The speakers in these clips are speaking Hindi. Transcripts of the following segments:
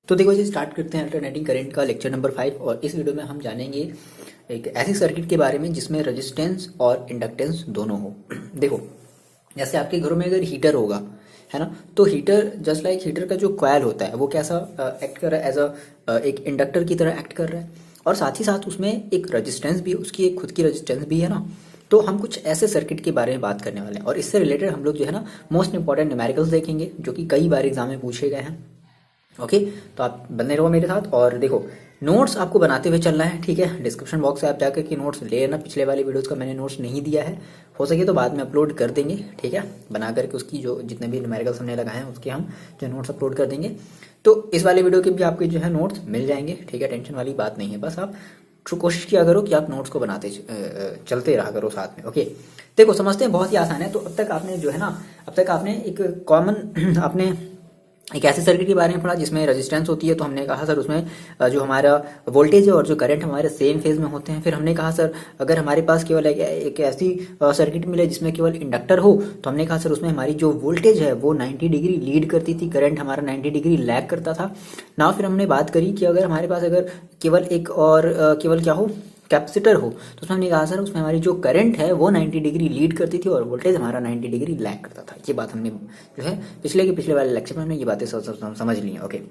तो देखो जी, स्टार्ट करते हैं अल्टरनेटिंग करंट का लेक्चर नंबर 5। और इस वीडियो में हम जानेंगे एक ऐसी सर्किट के बारे में जिसमें रेजिस्टेंस और इंडक्टेंस दोनों हो। देखो, जैसे आपके घरों में अगर हीटर होगा, है ना, तो हीटर जस्ट लाइक हीटर का जो कॉइल होता है वो कैसा एक्ट कर रहा है, एज अ एक इंडक्टर की तरह एक्ट कर रहा है। और साथ ही साथ उसमें एक रेजिस्टेंस भी, उसकी एक खुद की रेजिस्टेंस भी है ना। तो हम कुछ ऐसे सर्किट के बारे में बात करने वाले हैं और इससे रिलेटेड हम लोग जो है ना मोस्ट इंपॉर्टेंट न्यूमेरिकल्स देखेंगे जो कि कई बार एग्जाम में पूछे गए हैं। ओके, तो आप बने रहो मेरे साथ। और देखो, नोट्स आपको बनाते हुए चलना है, ठीक है। डिस्क्रिप्शन बॉक्स से आप जाकर के नोट्स ले लेना। पिछले वाली वीडियोस का मैंने नोट्स नहीं दिया है, हो सके तो बाद में अपलोड कर देंगे, ठीक है। बना करके उसकी जो जितने भी न्यूमेरिकल्स हमने लगाए हैं उसके हम जो नोट्स अपलोड कर देंगे। तो इस वाले वीडियो के भी आपके जो है नोट्स मिल जाएंगे, ठीक है। टेंशन वाली बात नहीं है, बस आप कोशिश किया करो कि आप नोट्स को बनाते चलते रहा करो साथ में। ओके, देखो समझते हैं, बहुत ही आसान है। तो अब तक आपने जो है ना, अब तक आपने एक कॉमन आपने एक ऐसे सर्किट के बारे में पढ़ा जिसमें रेजिस्टेंस होती है। तो हमने कहा सर उसमें जो हमारा वोल्टेज है और जो करंट हमारे सेम फेज में होते हैं। फिर हमने कहा सर अगर हमारे पास केवल एक ऐसी सर्किट मिले जिसमें केवल इंडक्टर हो, तो हमने कहा सर उसमें हमारी जो वोल्टेज है वो 90 डिग्री लीड करती थी, करंट हमारा 90 डिग्री लैग करता था ना। फिर हमने बात करी कि अगर हमारे पास अगर केवल एक और केवल क्या हो, कैपेसिटर हो, तो उसमें हमने कहा सर उसमें हमारी जो करंट है वो 90 डिग्री लीड करती थी और वोल्टेज हमारा 90 डिग्री लैग करता था। ये बात हमने जो है पिछले वाले लेक्चर में हमने ये बातें समझ ली हैं। ओके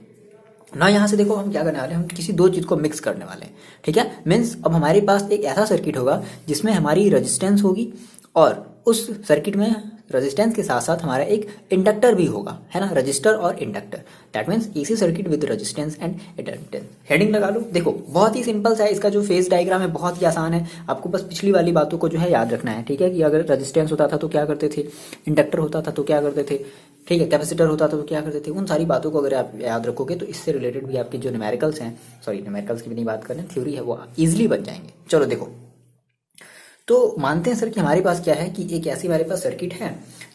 ना, यहाँ से देखो हम क्या करने वाले हैं, हम किसी दो चीज को मिक्स करने वाले हैं, ठीक है। मीन्स अब हमारे पास एक ऐसा सर्किट होगा जिसमें हमारी रेजिस्टेंस होगी और उस सर्किट में रेजिस्टेंस के साथ साथ हमारा एक इंडक्टर भी होगा, है ना। रजिस्टर और inductor, that means AC circuit with resistance and inductance. Heading लगा लो। देखो बहुत ही सिंपल सा है, इसका जो फेज डायग्राम है बहुत ही आसान है। आपको बस पिछली वाली बातों को जो है याद रखना है, ठीक है। कि अगर रेजिस्टेंस होता था तो क्या करते थे, इंडक्टर होता था तो क्या करते थे, ठीक है, कैपेसिटर होता था तो क्या करते थे। उन सारी बातों को अगर आप याद रखोगे तो इससे रिलेटेड भी आपके जो न्यूमेरिकल्स हैं, सॉरी न्यूमेरिकल्स की भी नहीं बात करें, थ्योरी है, वो इजिली बन जाएंगे। चलो देखो, तो मानते हैं सर कि हमारे पास क्या है कि एक ऐसी हमारे पास सर्किट है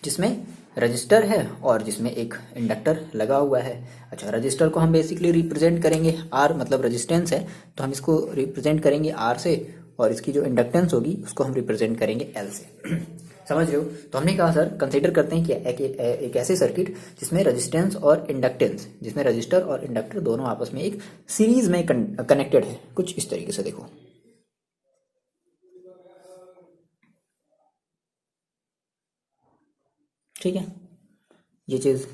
जिसमें रजिस्टर है और जिसमें एक इंडक्टर लगा हुआ है। अच्छा, रजिस्टर को हम बेसिकली रिप्रेजेंट करेंगे आर, मतलब रेजिस्टेंस है तो हम इसको रिप्रेजेंट करेंगे आर से, और इसकी जो इंडक्टेंस होगी उसको हम रिप्रेजेंट करेंगे एल से। समझ रहे हो। तो हमने कहा सर कंसीडर करते हैं कि एक ऐसे सर्किट जिसमें रेजिस्टेंस और इंडक्टेंस, जिसमें रजिस्टर और इंडक्टर दोनों आपस में एक सीरीज में कनेक्टेड है, कुछ इस तरीके से। देखो ठीक है, ये चीज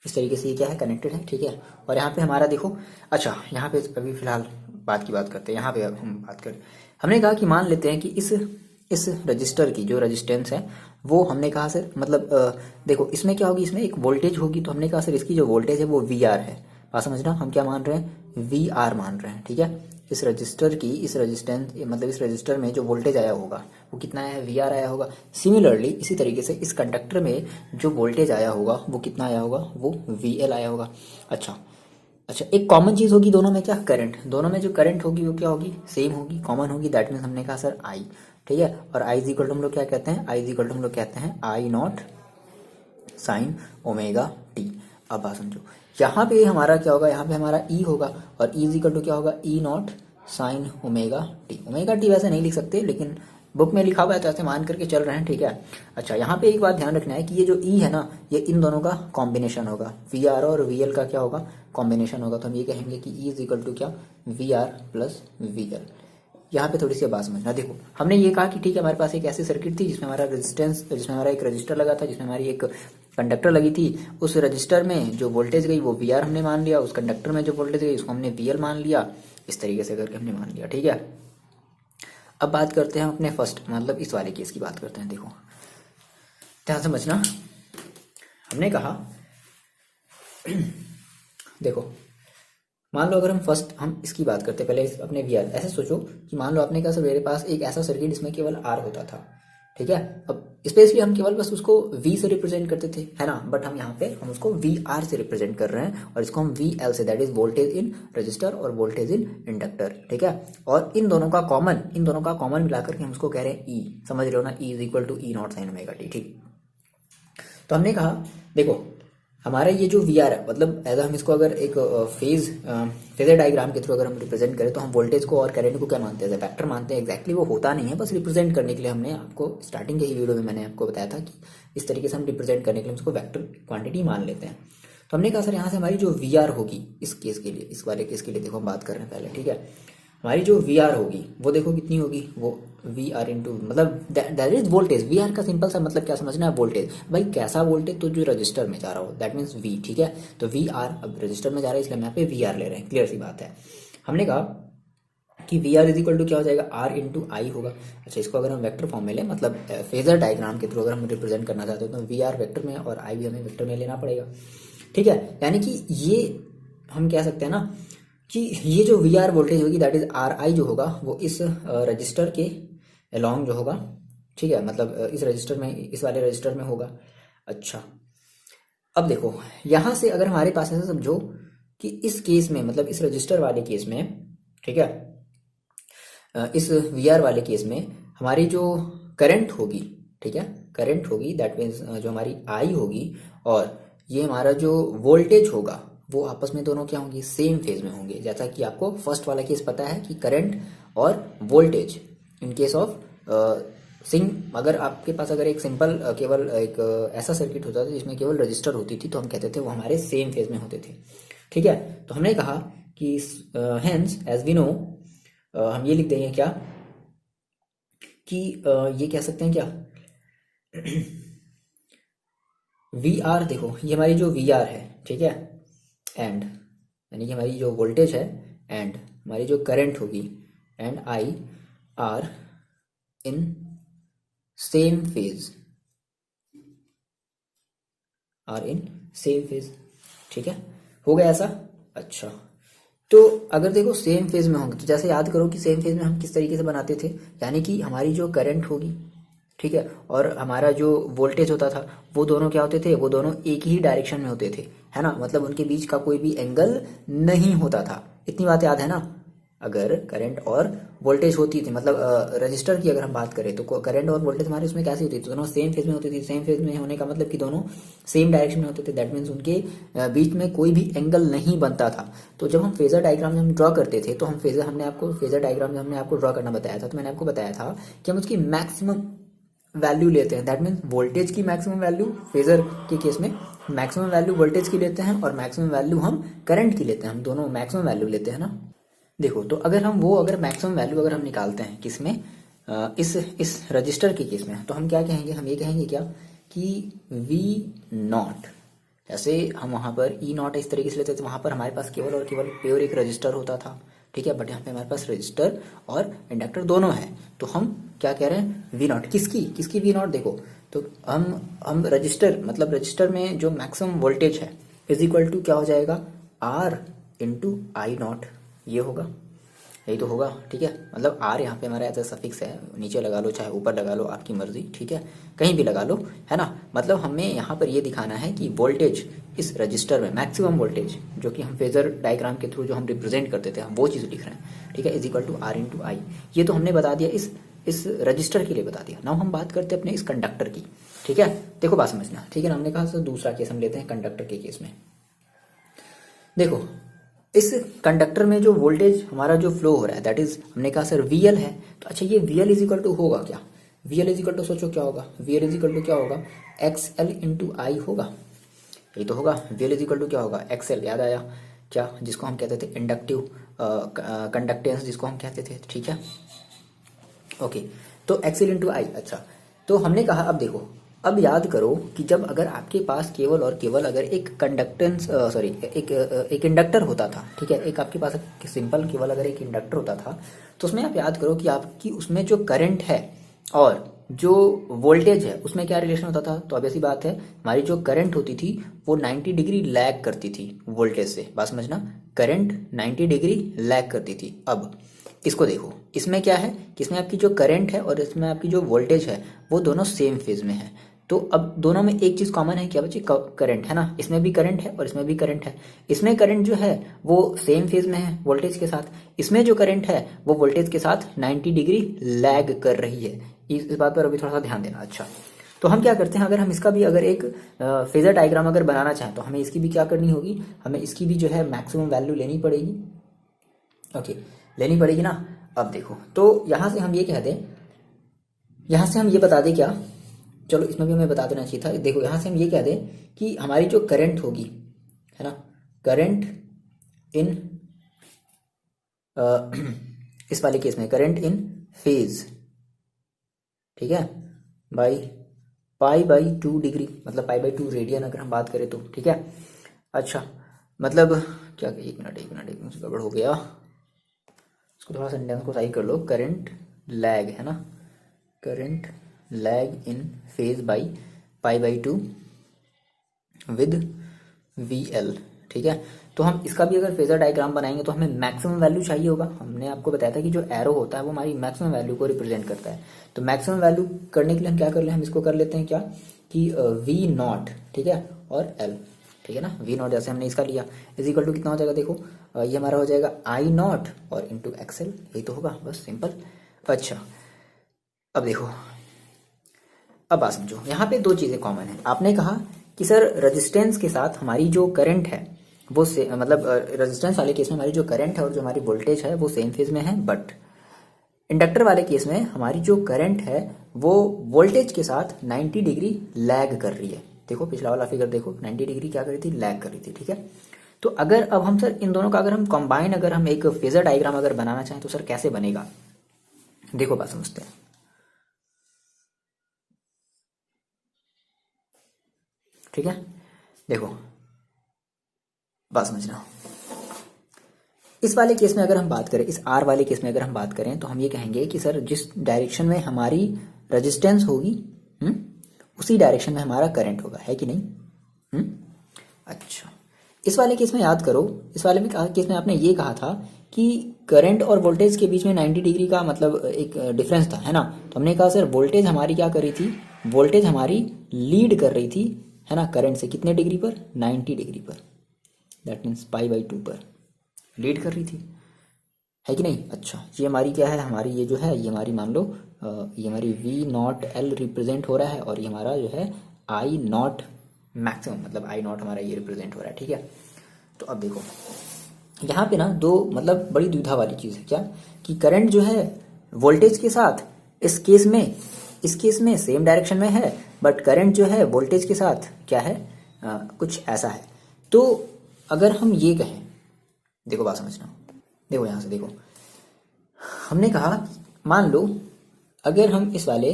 इस तरीके से ये क्या है, कनेक्टेड है, ठीक है। और यहाँ पे हमारा देखो, अच्छा यहाँ पे अभी फिलहाल बात की बात करते हैं। यहाँ पे अब हम बात करें, हमने कहा कि मान लेते हैं कि इस रजिस्टर की जो रेजिस्टेंस है वो हमने कहा सर, मतलब देखो इसमें क्या होगी, इसमें एक वोल्टेज होगी। तो हमने कहा सर इसकी जो वोल्टेज है वो वी आर है। बात समझना, हम क्या मान रहे हैं, वी आर मान रहे हैं, ठीक है। इस रजिस्टर की इस रेजिस्टेंस, मतलब इस रजिस्टर में जो वोल्टेज आया होगा वो कितना है, वी आर आया होगा। सिमिलरली इसी तरीके से इस कंडक्टर में जो वोल्टेज आया होगा वो कितना आया होगा, वो वी एल आया होगा। अच्छा अच्छा, एक कॉमन चीज होगी दोनों में, क्या, करंट। दोनों में जो करंट होगी वो क्या होगी, सेम होगी, कॉमन होगी। दैट मीन्स हमने कहा सर आई, ठीक है। और आई इज इक्वल टू हम लोग क्या कहते हैं, आई इज इक्वल टू हम लोग कहते हैं आई नॉट साइन ओमेगा टी। अब बात समझो, यहाँ पे हमारा क्या होगा, यहाँ पे हमारा ई होगा और ई इज इक्वल टू क्या होगा, E naught sine omega T. Omega T वैसे नहीं लिख सकते लेकिन बुक में लिखा हुआ है तो ऐसे मान करके चल रहे हैं, ठीक है। अच्छा, यहाँ पे एक बात ध्यान रखना है कि ये जो ई है ना, ये इन दोनों का कॉम्बिनेशन होगा। वी आर और वी एल का क्या होगा, कॉम्बिनेशन होगा। तो हम ये कहेंगे कि ई इज इक्वल टू क्या, V R plus V L. यहाँ पे थोड़ी सी बात समझना। देखो हमने ये कहा कि ठीक है, हमारे पास एक ऐसी सर्किट थी जिसमें हमारा रेजिस्टेंस, जिसमें हमारा एक रजिस्टर लगा था, जिसमें हमारी एक कंडक्टर लगी थी। उस रजिस्टर में जो वोल्टेज गई वो वी आर हमने मान लिया, उस कंडक्टर में जो वोल्टेज गई उसको हमने वी एल मान लिया। इस तरीके से करके हमने मान लिया, ठीक है। अब बात करते हैं हम अपने फर्स्ट, मतलब इस वाले केस की बात करते हैं। देखो ध्यान समझना, हमने कहा देखो मान लो अगर हम इसकी बात करते हैं, पहले अपने वी आर, ऐसे सोचो कि मान लो आपने कहा सर मेरे पास एक ऐसा सर्किट जिसमें केवल आर होता था, ठीक है। अब स्पेशली हम केवल बस उसको वी से रिप्रेजेंट करते थे, है ना। बट हम यहाँ पे हम उसको वी आर से रिप्रेजेंट कर रहे हैं और इसको हम वी एल से, that is voltage in register और वोल्टेज इन इंडक्टर, ठीक है। और इन दोनों का कॉमन मिलाकर के हम उसको कह रहे हैं ई। समझ रहे हो ना, E is equal to E naught sine omega T, ठीक। तो हमने कहा देखो, हमारा ये जो वी आर है, मतलब एज हम इसको अगर एक फेजर डायग्राम के थ्रू अगर हम रिप्रेजेंट करें तो हम वोल्टेज को और करंट को क्या मानते हैं, वेक्टर मानते हैं। एग्जैक्टली वो होता नहीं है, बस रिप्रेजेंट करने के लिए हमने आपको स्टार्टिंग के ही वीडियो में मैंने आपको बताया था कि इस तरीके से हम रिप्रेजेंट करने के लिए उसको वेक्टर क्वांटिटी मान लेते हैं। तो हमने कहा सर यहाँ से हमारी जो वी आर होगी इस केस के लिए, इस वाले केस के लिए देखो हम बात कर रहे हैं पहले, ठीक है। हमारी जो वी आर होगी वो देखो कितनी होगी, वो वी आर इंटू मतलब that is voltage. V R का सिंपल सा मतलब क्या समझना है, वोल्टेज। भाई कैसा वोल्टेज, तो जो रजिस्टर में जा रहा हो दैट मीन्स वी, ठीक है। तो वी आर अब रजिस्टर में जा रहा है इसलिए हम यहाँ पे वी आर ले रहे हैं, क्लियर सी बात है। हमने कहा कि V R is equal to क्या हो जाएगा, आर इंटू आई होगा। अच्छा, इसको अगर हम वेक्टर फॉर्म में लें, मतलब फेजर डायग्राम के थ्रू अगर हम रिप्रेजेंट करना चाहते हो तो वी आर वेक्टर में और आई भी हमें वेक्टर में लेना पड़ेगा, ठीक है। यानी कि ये हम कह सकते हैं ना कि ये जो वी आर वोल्टेज होगी दैट इज आर आई जो होगा वो इस रजिस्टर के अलॉन्ग जो होगा, ठीक है, मतलब इस रजिस्टर में, इस वाले रजिस्टर में होगा। अच्छा, अब देखो यहां से अगर हमारे पास ऐसा समझो कि इस केस में, मतलब इस रजिस्टर वाले केस में, ठीक है, इस वी आर वाले केस में हमारी जो करंट होगी, ठीक है, करंट होगी दैट मीन्स जो हमारी आई होगी और ये हमारा जो वोल्टेज होगा वो आपस में दोनों क्या होंगे, सेम फेज में होंगे। जैसा कि आपको फर्स्ट वाला केस पता है कि करंट और वोल्टेज इन केस ऑफ सिंग, अगर आपके पास अगर एक सिंपल केवल एक ऐसा सर्किट होता था जिसमें केवल रजिस्टर होती थी तो हम कहते थे वो हमारे सेम फेज में होते थे, ठीक है। तो हमने कहा कि हेंस एज वी नो हम ये लिख देंगे क्या कि ये कह सकते हैं क्या वी आर, देखो ये हमारी जो वी आर है, ठीक है, एंड यानी कि हमारी जो वोल्टेज है एंड हमारी जो करंट होगी and I R in same phase, R in same phase, ठीक है, हो गया ऐसा। अच्छा, तो अगर देखो सेम फेज में होंगे तो जैसे याद करो कि सेम फेज में हम किस तरीके से बनाते थे, यानी कि हमारी जो करंट होगी, ठीक है, और हमारा जो वोल्टेज होता था वो दोनों क्या होते थे, वो दोनों एक ही डायरेक्शन में होते थे, है ना, मतलब उनके बीच का कोई भी एंगल नहीं होता था। इतनी बात याद है ना। अगर करंट और वोल्टेज होती थी, मतलब रजिस्टर की अगर हम बात करें तो करंट और वोल्टेज हमारे उसमें कैसी होती थी, दोनों सेम फेज में होती थी। सेम फेज में होने का मतलब कि दोनों सेम डायरेक्शन में होते थे, दैट मीन्स उनके बीच में कोई भी एंगल नहीं बनता था। तो जब हम फेजर डायग्राम में हम ड्रॉ करते थे तो हम हमने आपको फेजर डायग्राम में हमने आपको ड्रॉ करना बताया था, तो मैंने आपको बताया था कि हम उसकी मैक्सिमम वैल्यू लेते हैं। दैट मीन्स वोल्टेज की मैक्सिमम वैल्यू, फेजर के केस में मैक्सिमम वैल्यू वोल्टेज की लेते हैं और मैक्सिमम वैल्यू हम करंट की लेते हैं, हम दोनों मैक्सिमम वैल्यू लेते हैं ना। देखो तो अगर हम वो अगर मैक्सिमम वैल्यू अगर हम निकालते हैं किसमें, इस रजिस्टर के केस में, तो हम क्या कहेंगे, हम ये कहेंगे क्या कि वी नॉट, जैसे हम वहां पर ई नॉट इस तरीके से लेते थे, वहां पर हमारे पास केवल और केवल प्योर एक रजिस्टर होता था, ठीक है, बट यहाँ पे हमारे पास रजिस्टर और इंडक्टर दोनों है। तो हम क्या कह रहे हैं, वी नॉट किसकी वी नॉट, देखो तो हम रजिस्टर, मतलब रजिस्टर में जो मैक्सिमम वोल्टेज है इज इक्वल टू क्या हो जाएगा, आर इंटू आई नॉट, ये होगा, यही तो होगा, ठीक है। मतलब आर यहाँ पे हमारा एज अ सफिक्स है, नीचे लगा लो चाहे ऊपर लगा लो, आपकी मर्जी, ठीक है, कहीं भी लगा लो, है ना। मतलब हमें यहाँ पर ये दिखाना है कि वोल्टेज इस रजिस्टर में मैक्सिमम वोल्टेज जो कि हम फेजर डायग्राम के थ्रू जो हम रिप्रेजेंट करते थे हम वो चीज़ लिख रहे हैं, ठीक है, is equal to R into I. ये तो हमने बता दिया इस रजिस्टर के लिए बता दिया। नाउ हम बात करते हैं अपने इस कंडक्टर की, ठीक है। देखो बात समझना, ठीक है ना। हमने कहा सर दूसरा केस हम लेते हैं कंडक्टर के केस में। देखो इस कंडक्टर में जो वोल्टेज हमारा जो फ्लो हो रहा है दैट इज, हमने कहा सर वीएल है। तो अच्छा ये वीएल इज इक्वल टू होगा क्या, वीएल इज इक्वल टू सोचो क्या होगा, वीएल इज इक्वल टू क्या होगा, एक्स एल इंटू आई होगा, यही तो होगा। वीएल इज इक्वल टू क्या होगा, एक्स एल, याद आया क्या, जिसको हम कहते थे इंडक्टिव कंडक्टेंस जिसको हम कहते थे, ठीक है, ओके। तो एक्स एल इंटू आई। अच्छा, तो हमने कहा अब देखो, अब याद करो कि जब अगर आपके पास केवल और केवल अगर एक कंडक्टेंस सॉरी एक इंडक्टर होता था, ठीक है, एक आपके पास सिंपल केवल अगर एक इंडक्टर होता था तो उसमें आप याद करो कि आपकी उसमें जो करंट है और जो वोल्टेज है उसमें क्या रिलेशन होता था। तो अब ऐसी बात है, हमारी जो करंट होती थी वो 90 डिग्री लैग करती थी वोल्टेज से, बात समझना, करंट 90 डिग्री लैग करती थी। अब इसको देखो, इसमें क्या है कि इसमें आपकी जो करंट है और इसमें आपकी जो वोल्टेज है वो दोनों सेम फेज में है। तो अब दोनों में एक चीज कॉमन है क्या बच्चे, करंट है ना, इसमें भी करंट है और इसमें भी करंट है। इसमें करंट जो है वो सेम फेज में है वोल्टेज के साथ, इसमें जो करंट है वो वोल्टेज के साथ 90 डिग्री लैग कर रही है। इस बात पर अभी थोड़ा सा ध्यान देना। अच्छा, तो हम क्या करते हैं, अगर हम इसका भी अगर एक फेजर डायग्राम अगर बनाना चाहें तो हमें इसकी भी क्या करनी होगी, हमें इसकी भी जो है मैक्सिमम वैल्यू लेनी पड़ेगी। ओके, लेनी पड़ेगी ना। अब देखो, तो यहाँ से हम ये कह दें, यहाँ से हम ये बता दें क्या, चलो इसमें भी हमें बता देना चाहिए था। देखो यहाँ से हम ये कह दें कि हमारी जो करंट होगी, है ना, करंट इन इस वाले केस में करंट इन फेज, ठीक है, बाई π/2 डिग्री, मतलब π/2 रेडियन अगर हम बात करें तो, ठीक है। अच्छा, मतलब क्या, एक मिनट से गड़बड़ हो गया, इसको थोड़ा सेंटेंस को सही कर लो। करंट लैग, है ना, current lag in phase by π/2 with VL, ठीक है। तो हम इसका भी अगर फेजर डायग्राम बनाएंगे तो हमें मैक्सिमम वैल्यू चाहिए होगा। हमने आपको बताया था कि जो एरो होता है वो हमारी मैक्सिमम वैल्यू को रिप्रेजेंट करता है। तो मैक्सिमम वैल्यू करने के लिए हम क्या कर ले, हम इसको कर लेते हैं क्या कि V0, ठीक है, और L, ठीक है ना। V0 जैसे हमने इसका लिया इज इक्वल टू कितना हो जाएगा, देखो ये हमारा हो जाएगा I0 और इंटू XL, यही तो होगा, बस सिंपल। अच्छा, अब देखो, अब बात समझो, यहाँ पे दो चीज़ें कॉमन है। आपने कहा कि सर रेजिस्टेंस के साथ हमारी जो करंट है वो से मतलब रेजिस्टेंस वाले केस में हमारी जो करंट है और जो हमारी वोल्टेज है वो सेम फेज में है, बट इंडक्टर वाले केस में हमारी जो करंट है वो वोल्टेज के साथ 90 डिग्री लैग कर रही है। देखो पिछला वाला फिगर देखो, 90 डिग्री क्या कर रही थी, लैग कर रही थी, ठीक है। तो अगर अब हम सर इन दोनों का अगर हम कंबाइन अगर हम एक फेजर डायग्राम अगर बनाना चाहें तो सर कैसे बनेगा, देखो बात समझते हैं। ठीक है, देखो बात समझना, इस वाले केस में अगर हम बात करें, इस आर वाले केस में अगर हम बात करें तो हम ये कहेंगे कि सर जिस डायरेक्शन में हमारी रेजिस्टेंस होगी उसी डायरेक्शन में हमारा करंट होगा, है कि नहीं। अच्छा, इस वाले केस में याद करो, इस वाले में केस में आपने ये कहा था कि करंट और वोल्टेज के बीच में 90 डिग्री का मतलब एक डिफरेंस था, है ना। तो हमने कहा सर वोल्टेज हमारी क्या कर रही थी, वोल्टेज हमारी लीड कर रही थी, है ना, करंट से कितने डिग्री पर, 90 डिग्री पर, दैट मीन्स π/2 पर लीड कर रही थी, है कि नहीं। अच्छा, ये हमारी क्या है, हमारी ये जो है ये हमारी मान लो ये हमारी V0L रिप्रेजेंट हो रहा है और ये हमारा जो है I0 मैक्सिमम, मतलब I0 हमारा ये रिप्रेजेंट हो रहा है, ठीक है। तो अब देखो यहाँ पे ना दो मतलब बड़ी दुविधा वाली चीज़ है क्या, कि करंट जो है वोल्टेज के साथ इस केस में सेम डायरेक्शन में है, बट करंट जो है वोल्टेज के साथ क्या है, कुछ ऐसा है। तो अगर हम ये कहें, देखो बात समझना, देखो यहाँ से देखो, हमने कहा मान लो अगर हम इस वाले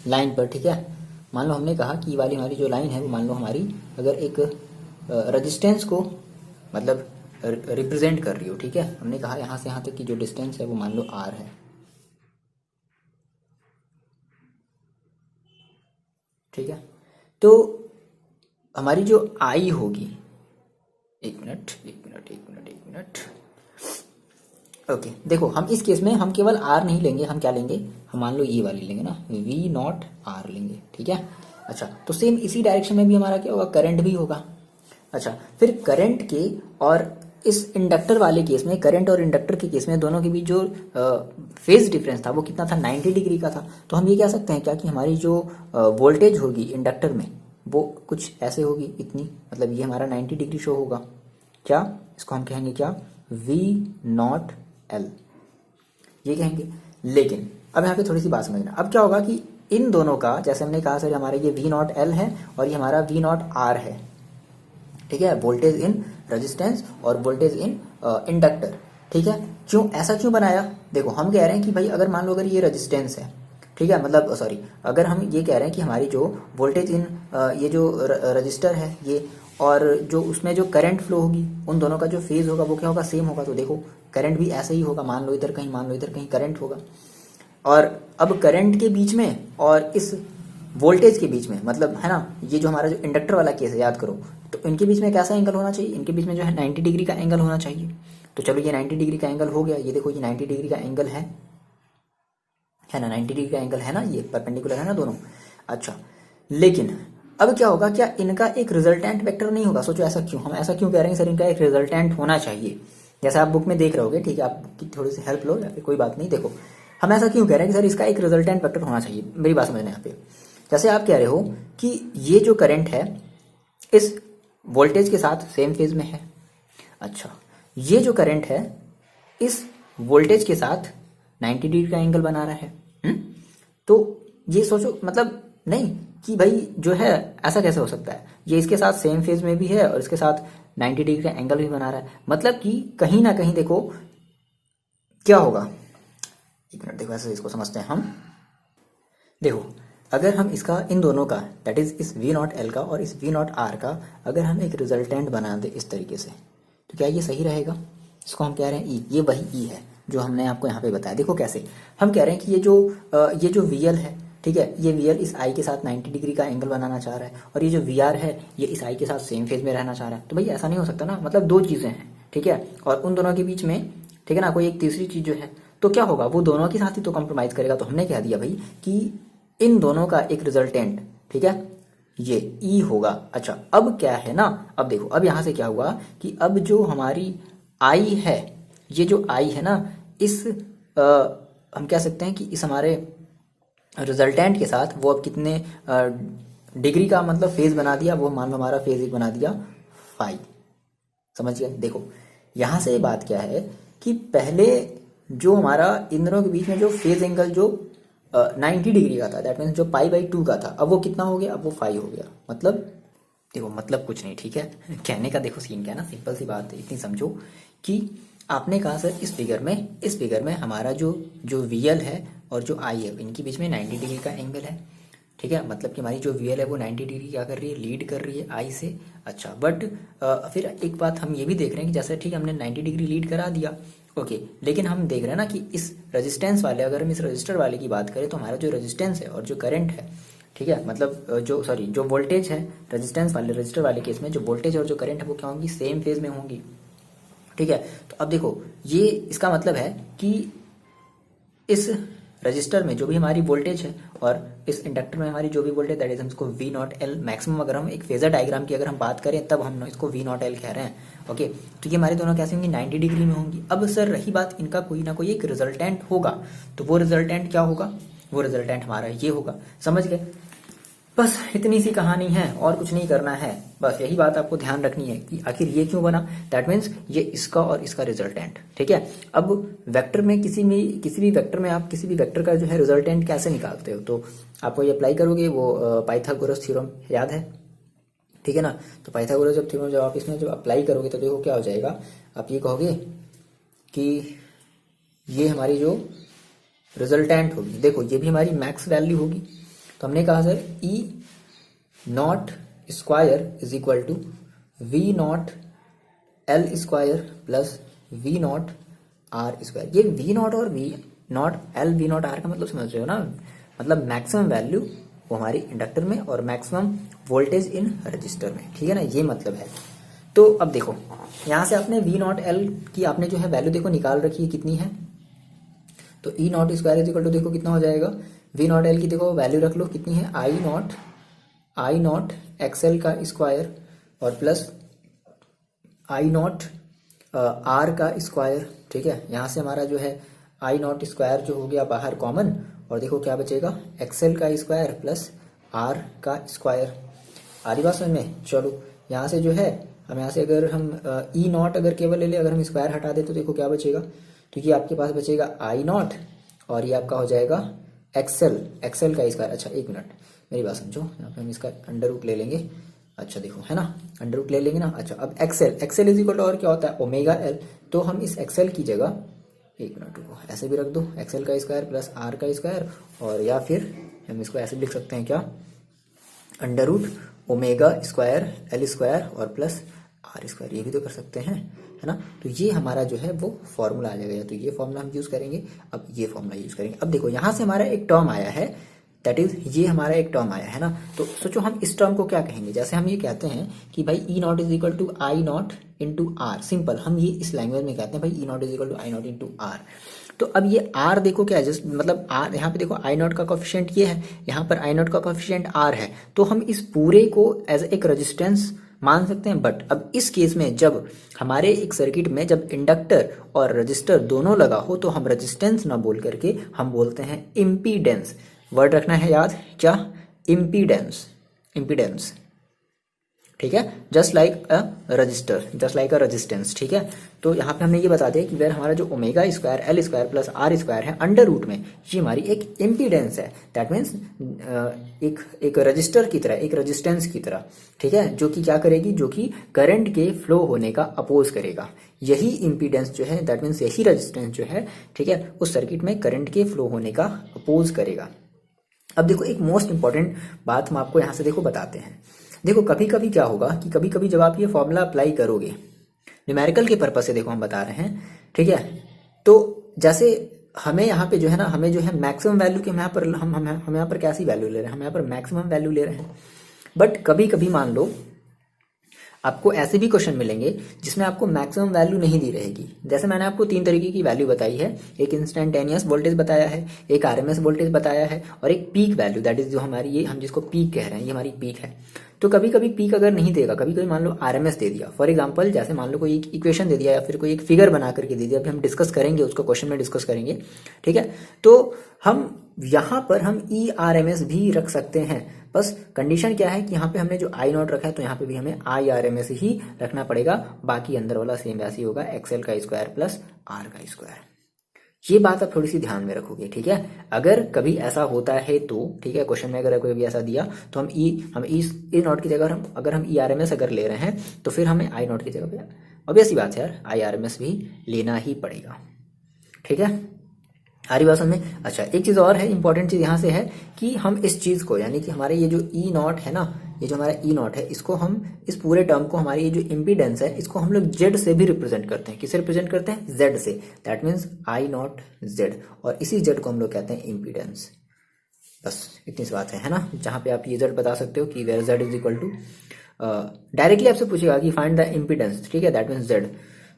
लाइन पर, ठीक है, मान लो हमने कहा कि ये वाली हमारी जो लाइन है वो मान लो हमारी अगर एक रेजिस्टेंस को मतलब रिप्रेजेंट कर रही हो, ठीक है। हमने कहा यहाँ से यहाँ तक की जो डिस्टेंस है वो मान लो R है, ठीक है। तो हमारी जो I होगी, एक मिनट, ओके, देखो हम इस केस में हम केवल R नहीं लेंगे, हम क्या लेंगे, हम मान लो ये वाली लेंगे ना, V0R लेंगे, ठीक है। अच्छा, तो सेम इसी डायरेक्शन में भी हमारा क्या होगा, करंट भी होगा। अच्छा, फिर करंट के और इस इंडक्टर वाले केस में, करंट और इंडक्टर के केस में दोनों के बीच जो फेज डिफरेंस था वो कितना था, 90 डिग्री का था। तो हम ये कह सकते हैं क्या कि हमारी जो वोल्टेज होगी इंडक्टर में वो कुछ ऐसे होगी, इतनी, मतलब ये हमारा 90 डिग्री शो होगा, क्या इसको हम कहेंगे क्या, V0L, ये कहेंगे। लेकिन अब यहाँ पे थोड़ी सी बात समझना, अब क्या होगा कि इन दोनों का, जैसे हमने कहा सर हमारा ये V0L है और ये हमारा V0R है, ठीक है, वोल्टेज इन रेजिस्टेंस और वोल्टेज इन इंडक्टर, ठीक है। क्यों ऐसा क्यों बनाया, देखो हम कह रहे हैं कि भाई अगर मान लो अगर ये रेजिस्टेंस है, ठीक है, मतलब सॉरी, अगर हम ये कह रहे हैं कि हमारी जो वोल्टेज इन ये जो रजिस्टर है ये, और जो उसमें जो करंट फ्लो होगी उन दोनों का जो फेज होगा वो क्या होगा, सेम होगा। तो देखो करंट भी ऐसे ही होगा, मान लो इधर कहीं, मान लो इधर कहीं करंट होगा, और अब करंट के बीच में और इस वोल्टेज के बीच में, मतलब है ना, ये जो हमारा जो इंडक्टर वाला केस है याद करो, तो इनके बीच में कैसा एंगल होना चाहिए, इनके बीच में जो है 90 डिग्री का एंगल होना चाहिए। तो चलो ये 90 डिग्री का एंगल हो गया, ये देखो ये 90 डिग्री का एंगल है ना, 90 डिग्री का एंगल है ना, ये परपेंडिकुलर है ना दोनों। अच्छा, लेकिन अब क्या होगा, क्या इनका एक रिजल्टेंट वेक्टर नहीं होगा, सोचो ऐसा क्यों, हम ऐसा क्यों कह रहे हैं सर इनका एक रिजल्टेंट होना चाहिए, जैसा आप बुक में देख रहे होगे, ठीक है, आपकी थोड़ी सी हेल्प लो या फिर कोई बात नहीं। देखो हम ऐसा क्यों कह रहे हैं कि सर इसका एक रिजल्टेंट वेक्टर होना चाहिए। मेरी बात समझना यहाँ पे, जैसे आप कह रहे हो कि ये जो करंट है इस वोल्टेज के साथ सेम फेज में है, अच्छा ये जो करंट है इस वोल्टेज के साथ 90 डिग्री का एंगल बना रहा है। तो ये सोचो, मतलब नहीं कि भाई जो है ऐसा कैसे हो सकता है, ये इसके साथ सेम फेज में भी है और इसके साथ 90 डिग्री का एंगल भी बना रहा है, मतलब कि कहीं ना कहीं देखो क्या होगा। एक मिनट देखो, ऐसे इसको समझते हैं हम। देखो अगर हम इसका इन दोनों का दैट इज इस V नॉट L का और इस V नॉट R का अगर हम एक रिजल्टेंट बना दे इस तरीके से, तो क्या ये सही रहेगा? इसको हम कह रहे हैं E, ये वही E है जो हमने आपको यहाँ पे बताया। देखो कैसे हम कह रहे हैं कि ये जो VL है, ठीक है, ये VL इस I के साथ 90 डिग्री का एंगल बनाना चाह रहा है और ये जो VR है ये इस I के साथ सेम फेज में रहना चाह रहा है। तो भाई ऐसा नहीं हो सकता ना, मतलब दो चीज़ें हैं, ठीक है, और उन दोनों के बीच में, ठीक है ना, कोई एक तीसरी चीज़ जो है, तो क्या होगा, वो दोनों के साथ ही तो कॉम्प्रोमाइज़ करेगा। तो हमने कह दिया भाई कि इन दोनों का एक रिजल्टेंट, ठीक है, ये E होगा। अच्छा अब क्या है ना, अब देखो अब यहाँ से क्या हुआ कि अब जो हमारी I है, ये जो I है ना, इस हम कह सकते हैं कि इस हमारे रिजल्टेंट के साथ वो अब कितने डिग्री का मतलब फेज बना दिया, वो मान लो हमारा फेज एक बना दिया फाई। समझ गए? देखो यहाँ से बात क्या है कि पहले जो हमारा इन दोनों के बीच में जो फेज एंगल जो 90 डिग्री का था, दैट मीन्स जो π/2 का था, अब वो कितना हो गया, अब वो 5 हो गया। मतलब देखो मतलब कुछ नहीं, ठीक है, कहने का देखो सीन क्या है ना, सिंपल सी बात है, इतनी समझो कि आपने कहा सर इस फिगर में हमारा जो VL है और जो I है इनके बीच में 90 डिग्री का एंगल है, ठीक है, मतलब कि हमारी जो VL है वो 90 डिग्री क्या कर रही है, लीड कर रही है I से। अच्छा बट फिर एक बात हम ये भी देख रहे हैं कि जैसे ठीक है हमने 90 डिग्री लीड करा दिया, ओके, लेकिन हम देख रहे हैं ना कि इस रेजिस्टेंस वाले, अगर हम इस रजिस्टर वाले की बात करें तो हमारा जो रेजिस्टेंस है और जो करंट है, ठीक है, मतलब जो वोल्टेज है रेजिस्टेंस वाले रजिस्टर वाले केस में, जो वोल्टेज और जो करंट है वो क्या होंगी, सेम फेज में होंगी, ठीक है। तो अब देखो ये इसका मतलब है कि इस रजिस्टर में जो भी हमारी वोल्टेज है और इस इंडक्टर में हमारी जो भी वोल्टेज, दैट इज हम इसको V नॉट L मैक्सिमम, अगर हम एक फेजर डायग्राम की अगर हम बात करें तब हम इसको V नॉट L कह रहे हैं, ओके। तो ये हमारे दोनों कैसे होंगी, 90 डिग्री में होंगी। अब सर रही बात इनका कोई ना कोई एक रिजल्टेंट होगा, तो वो रिजल्टेंट क्या होगा, वो रिजल्टेंट हमारा ये होगा। समझ गए? बस इतनी सी कहानी है और कुछ नहीं करना है, बस यही बात आपको ध्यान रखनी है कि आखिर ये क्यों बना, दैट मीन्स ये इसका और इसका रिजल्टेंट, ठीक है। अब वेक्टर में किसी भी वेक्टर में आप किसी भी वेक्टर का जो है रिजल्टेंट कैसे निकालते हो, तो आपको ये अप्लाई करोगे, वो पाइथागोरस थ्योरम याद है, ठीक है ना। तो पाइथागोरस थ्योरम जब आप इसमें जब अप्लाई करोगे तो देखो क्या हो जाएगा, आप ये कहोगे कि ये हमारी जो रिजल्टेंट होगी, देखो ये भी हमारी मैक्स वैल्यू होगी। तो हमने कहा sir E naught square is equal to V naught L square plus V naught R square. ये V नॉट और V naught L V naught R का मतलब समझ रहे हो ना, मतलब मैक्सिमम वैल्यू वो हमारी इंडक्टर में और मैक्सिमम वोल्टेज इन रजिस्टर में, ठीक है ना, ये मतलब है। तो अब देखो यहाँ से आपने V नॉट L की आपने जो है वैल्यू देखो निकाल रखी है, कितनी है, तो E naught square is equal to देखो कितना हो जाएगा, V नॉट L की देखो वैल्यू रख लो कितनी है, I नॉट XL का स्क्वायर और प्लस I नॉट R का स्क्वायर, ठीक है। यहाँ से हमारा जो है I नॉट स्क्वायर जो हो गया बाहर कॉमन, और देखो क्या बचेगा, XL का स्क्वायर प्लस R का स्क्वायर। आधी बात समझ में? चलो यहाँ से जो है हम यहाँ से अगर हम E नॉट अगर केवल ले ले, अगर हम स्क्वायर हटा दे तो देखो क्या बचेगा, तो ये आपके पास बचेगा I नॉट और ये आपका हो जाएगा XL का स्क्वायर। अच्छा एक मिनट मेरी बात समझो, यहाँ पे हम इसका अंडर रूट ले लेंगे, अच्छा देखो है ना, अंडर रूट ले लेंगे ना। अच्छा अब XL इज इक्वल टू और क्या होता है, ओमेगा L, तो हम इस XL की जगह एक मिनट रुको ऐसे भी रख दो, XL का स्क्वायर प्लस R का स्क्वायर, और या फिर हम इसको ऐसे लिख सकते हैं क्या, under root omega square L square और प्लस R स्क्वायर, ये भी तो कर सकते हैं, है ना। तो ये हमारा जो है वो फॉर्मूला आ जाएगा, तो ये फॉर्मूला हम यूज़ करेंगे, अब ये फॉर्मूला यूज़ करेंगे। अब देखो यहाँ से हमारा एक टर्म आया है, दैट इज ये हमारा एक टर्म आया है ना, तो सोचो हम इस टर्म को क्या कहेंगे, जैसे हम ये कहते हैं कि भाई E naught is equal to I naught into R, simple हम ये इस लैंग्वेज में कहते हैं भाई E naught is equal to I naught into R। तो अब ये R देखो क्या है, जस्ट मतलब R यहाँ पे देखो I नॉट का कोफिशिएंट ये है, यहाँ पर I नॉट का कोफिशिएंट R है, तो हम इस पूरे को एज एक रेजिस्टेंस मान सकते हैं। बट अब इस केस में जब हमारे एक सर्किट में जब इंडक्टर और रजिस्टर दोनों लगा हो तो हम रेजिस्टेंस ना बोल करके हम बोलते हैं इम्पीडेंस। वर्ड रखना है याद, क्या? इम्पीडेंस, इम्पीडेंस, ठीक है। Just like a resistor, just like a resistance, ठीक है। तो यहाँ पे हमने ये बता दिया कि वेर हमारा जो omega square L square plus R square है अंडर रूट में, ये हमारी एक इम्पीडेंस है। दैट मीन्स एक रजिस्टर की तरह, एक रेजिस्टेंस की तरह, ठीक है, जो कि क्या करेगी, जो कि करंट के फ्लो होने का अपोज करेगा। यही इम्पीडेंस जो है, दैट मीन्स यही रेजिस्टेंस जो है, ठीक है, उस सर्किट में करंट के फ्लो होने का अपोज करेगा। अब देखो एक मोस्ट इंपॉर्टेंट बात हम आपको यहाँ से देखो बताते हैं। देखो कभी कभी क्या होगा कि कभी कभी जब आप ये फॉर्मूला अप्लाई करोगे न्यूमेरिकल के पर्पज से, देखो हम बता रहे हैं, ठीक है, तो जैसे हमें यहाँ पे जो है ना, हमें जो है मैक्सिमम वैल्यू के, हम यहाँ पर कैसी वैल्यू ले रहे हैं, हम यहाँ पर मैक्सिमम वैल्यू ले रहे हैं। बट कभी कभी मान लो आपको ऐसे भी क्वेश्चन मिलेंगे जिसमें आपको मैक्सिमम वैल्यू नहीं दी रहेगी। जैसे मैंने आपको 3 तरीके की वैल्यू बताई है, एक इंस्टेंटेनियस वोल्टेज बताया है, एक आरएमएस वोल्टेज बताया है, और एक पीक वैल्यू, दैट इज जो हमारी, ये हम जिसको पीक कह रहे हैं, ये हमारी पीक है। तो कभी कभी पीक अगर नहीं देगा, कभी कभी मान लो आरएमएस दे दिया, फॉर एग्जांपल जैसे मान लो कोई एक इक्वेशन दे दिया या फिर कोई एक फिगर बना करके दे दिया, अभी हम डिस्कस करेंगे उसको, क्वेश्चन में डिस्कस करेंगे, ठीक है। तो हम यहाँ पर हम ई आर एम एस भी रख सकते हैं, बस कंडीशन क्या है कि यहाँ पे हमने जो आई नॉट रखा है तो यहाँ पे भी हमें आई आर एम एस ही रखना पड़ेगा, बाकी अंदर वाला सेम वैसे ही होगा, एक्सएल का स्क्वायर प्लस आर का स्क्वायर। ये बात आप थोड़ी सी ध्यान में रखोगे, ठीक है। अगर कभी ऐसा होता है तो, ठीक है, क्वेश्चन में अगर कोई भी ऐसा दिया तो हम ई नॉट की जगह अगर हम ई आर एम एस अगर ले रहे हैं तो फिर हमें आई नॉट की जगह पे ऑब्वियस ही बात है यार, आई आर एम एस भी लेना ही पड़ेगा, ठीक है। आ रही बात समझ में? अच्छा, एक चीज़ और है, इंपॉर्टेंट चीज़ यहाँ से है कि हम इस चीज़ को, यानी कि हमारे ये जो ई नॉट है ना, ये जो हमारा ई नॉट है, इसको हम, इस पूरे टर्म को, हमारी ये जो इम्पीडेंस है, इसको हम लोग जेड से भी रिप्रेजेंट करते हैं। किससे रिप्रेजेंट करते हैं? जेड से। That means I naught Z, और इसी जेड को हम लोग कहते हैं इम्पीडेंस। बस इतनी सी बात है ना, जहाँ पे आप ये जेड बता सकते हो कि where Z is equal to, directly आपसे पूछेगा कि फाइंड द इम्पीडेंस, ठीक है, दैट मीन्स जेड,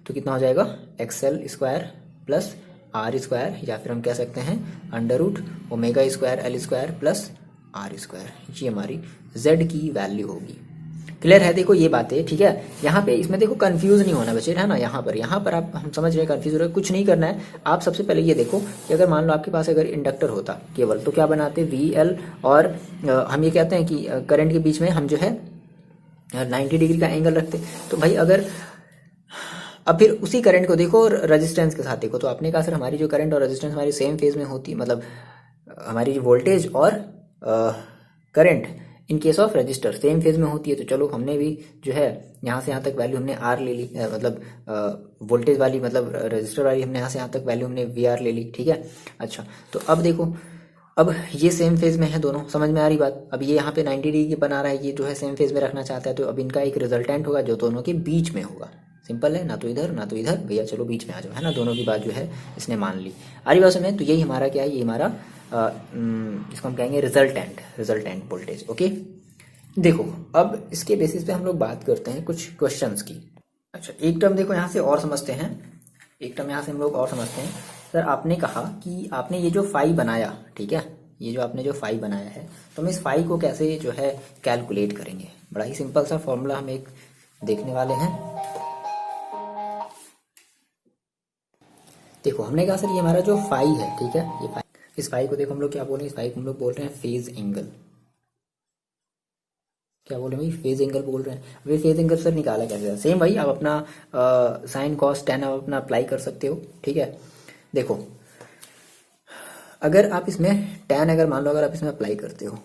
तो कितना हो जाएगा, XL square plus R square, या फिर हम कह सकते हैं under root omega square L square plus R square, ये हमारी जेड की वैल्यू होगी। क्लियर है? देखो ये बातें, ठीक है। यहाँ पे इसमें देखो कंफ्यूज नहीं होना बच्चे, है ना। यहाँ पर आप, हम समझ रहे हैं कंफ्यूज हो रहे हैं, कुछ नहीं करना है। आप सबसे पहले ये देखो कि अगर मान लो आपके पास अगर इंडक्टर होता केवल, तो क्या बनाते, वी एल, और हम ये कहते हैं कि करंट के बीच में हम जो है 90 डिग्री का एंगल रखते। तो भाई अगर अब फिर उसी करंट को देखो रेजिस्टेंस के साथ देखो, तो आपने कहा सर हमारी जो करंट और रेजिस्टेंस हमारी सेम फेज में होती, मतलब हमारी जो वोल्टेज और current in case of register same phase में होती है। तो चलो हमने भी जो है यहाँ से यहाँ तक वैल्यू हमने आर ले ली, मतलब वोल्टेज वाली, मतलब रजिस्टर वाली हमने यहाँ से यहाँ तक वैल्यू हमने वी आर ले ली, ठीक है। अच्छा, तो अब देखो, अब ये सेम फेज में है दोनों, समझ में आ रही बात। अब ये यहाँ पे 90 डिग्री बना रहा है, ये जो है सेम फेज में रखना चाहता है, तो अब इनका एक रिजल्टेंट होगा जो दोनों के बीच में होगा। सिंपल है ना, तो इधर ना तो इधर, भैया चलो बीच में आ जाओ, है ना। दोनों की बात जो है इसने मान ली। आ रही बात समझ में? तो यही हमारा क्या है, ये हमारा इसको हम कहेंगे रिजल्टेंट वोल्टेज। ओके, देखो अब इसके बेसिस पे हम लोग बात करते हैं कुछ क्वेश्चंस की। अच्छा, एक टर्म देखो यहाँ से और समझते हैं, एक टर्म यहाँ से हम लोग और समझते हैं। सर आपने कहा कि आपने ये जो फाई बनाया, ठीक है, ये जो आपने जो फाई बनाया है, तो हम इस फाई को कैसे जो है कैलकुलेट करेंगे। बड़ा ही सिंपल सा फॉर्मूला हम एक देखने वाले हैं। देखो हमने कहा सर ये हमारा जो फाई है, ठीक है, ये फाई, इस फाई को देखो हम लोग क्या बोल रहे हैं, इस फाई को हम लोग बोल रहे हैं फेज एंगल। क्या बोल रहे हैं भाई, फेज एंगल बोल रहे हैं। अभी फेज एंगल सर निकाला कैसे? सेम भाई, आप अपना साइन कॉस टेन आप अपना अप्लाई कर सकते हो, ठीक है। देखो अगर आप इसमें टेन, अगर मान लो अगर आप इसमें अप्लाई करते हो,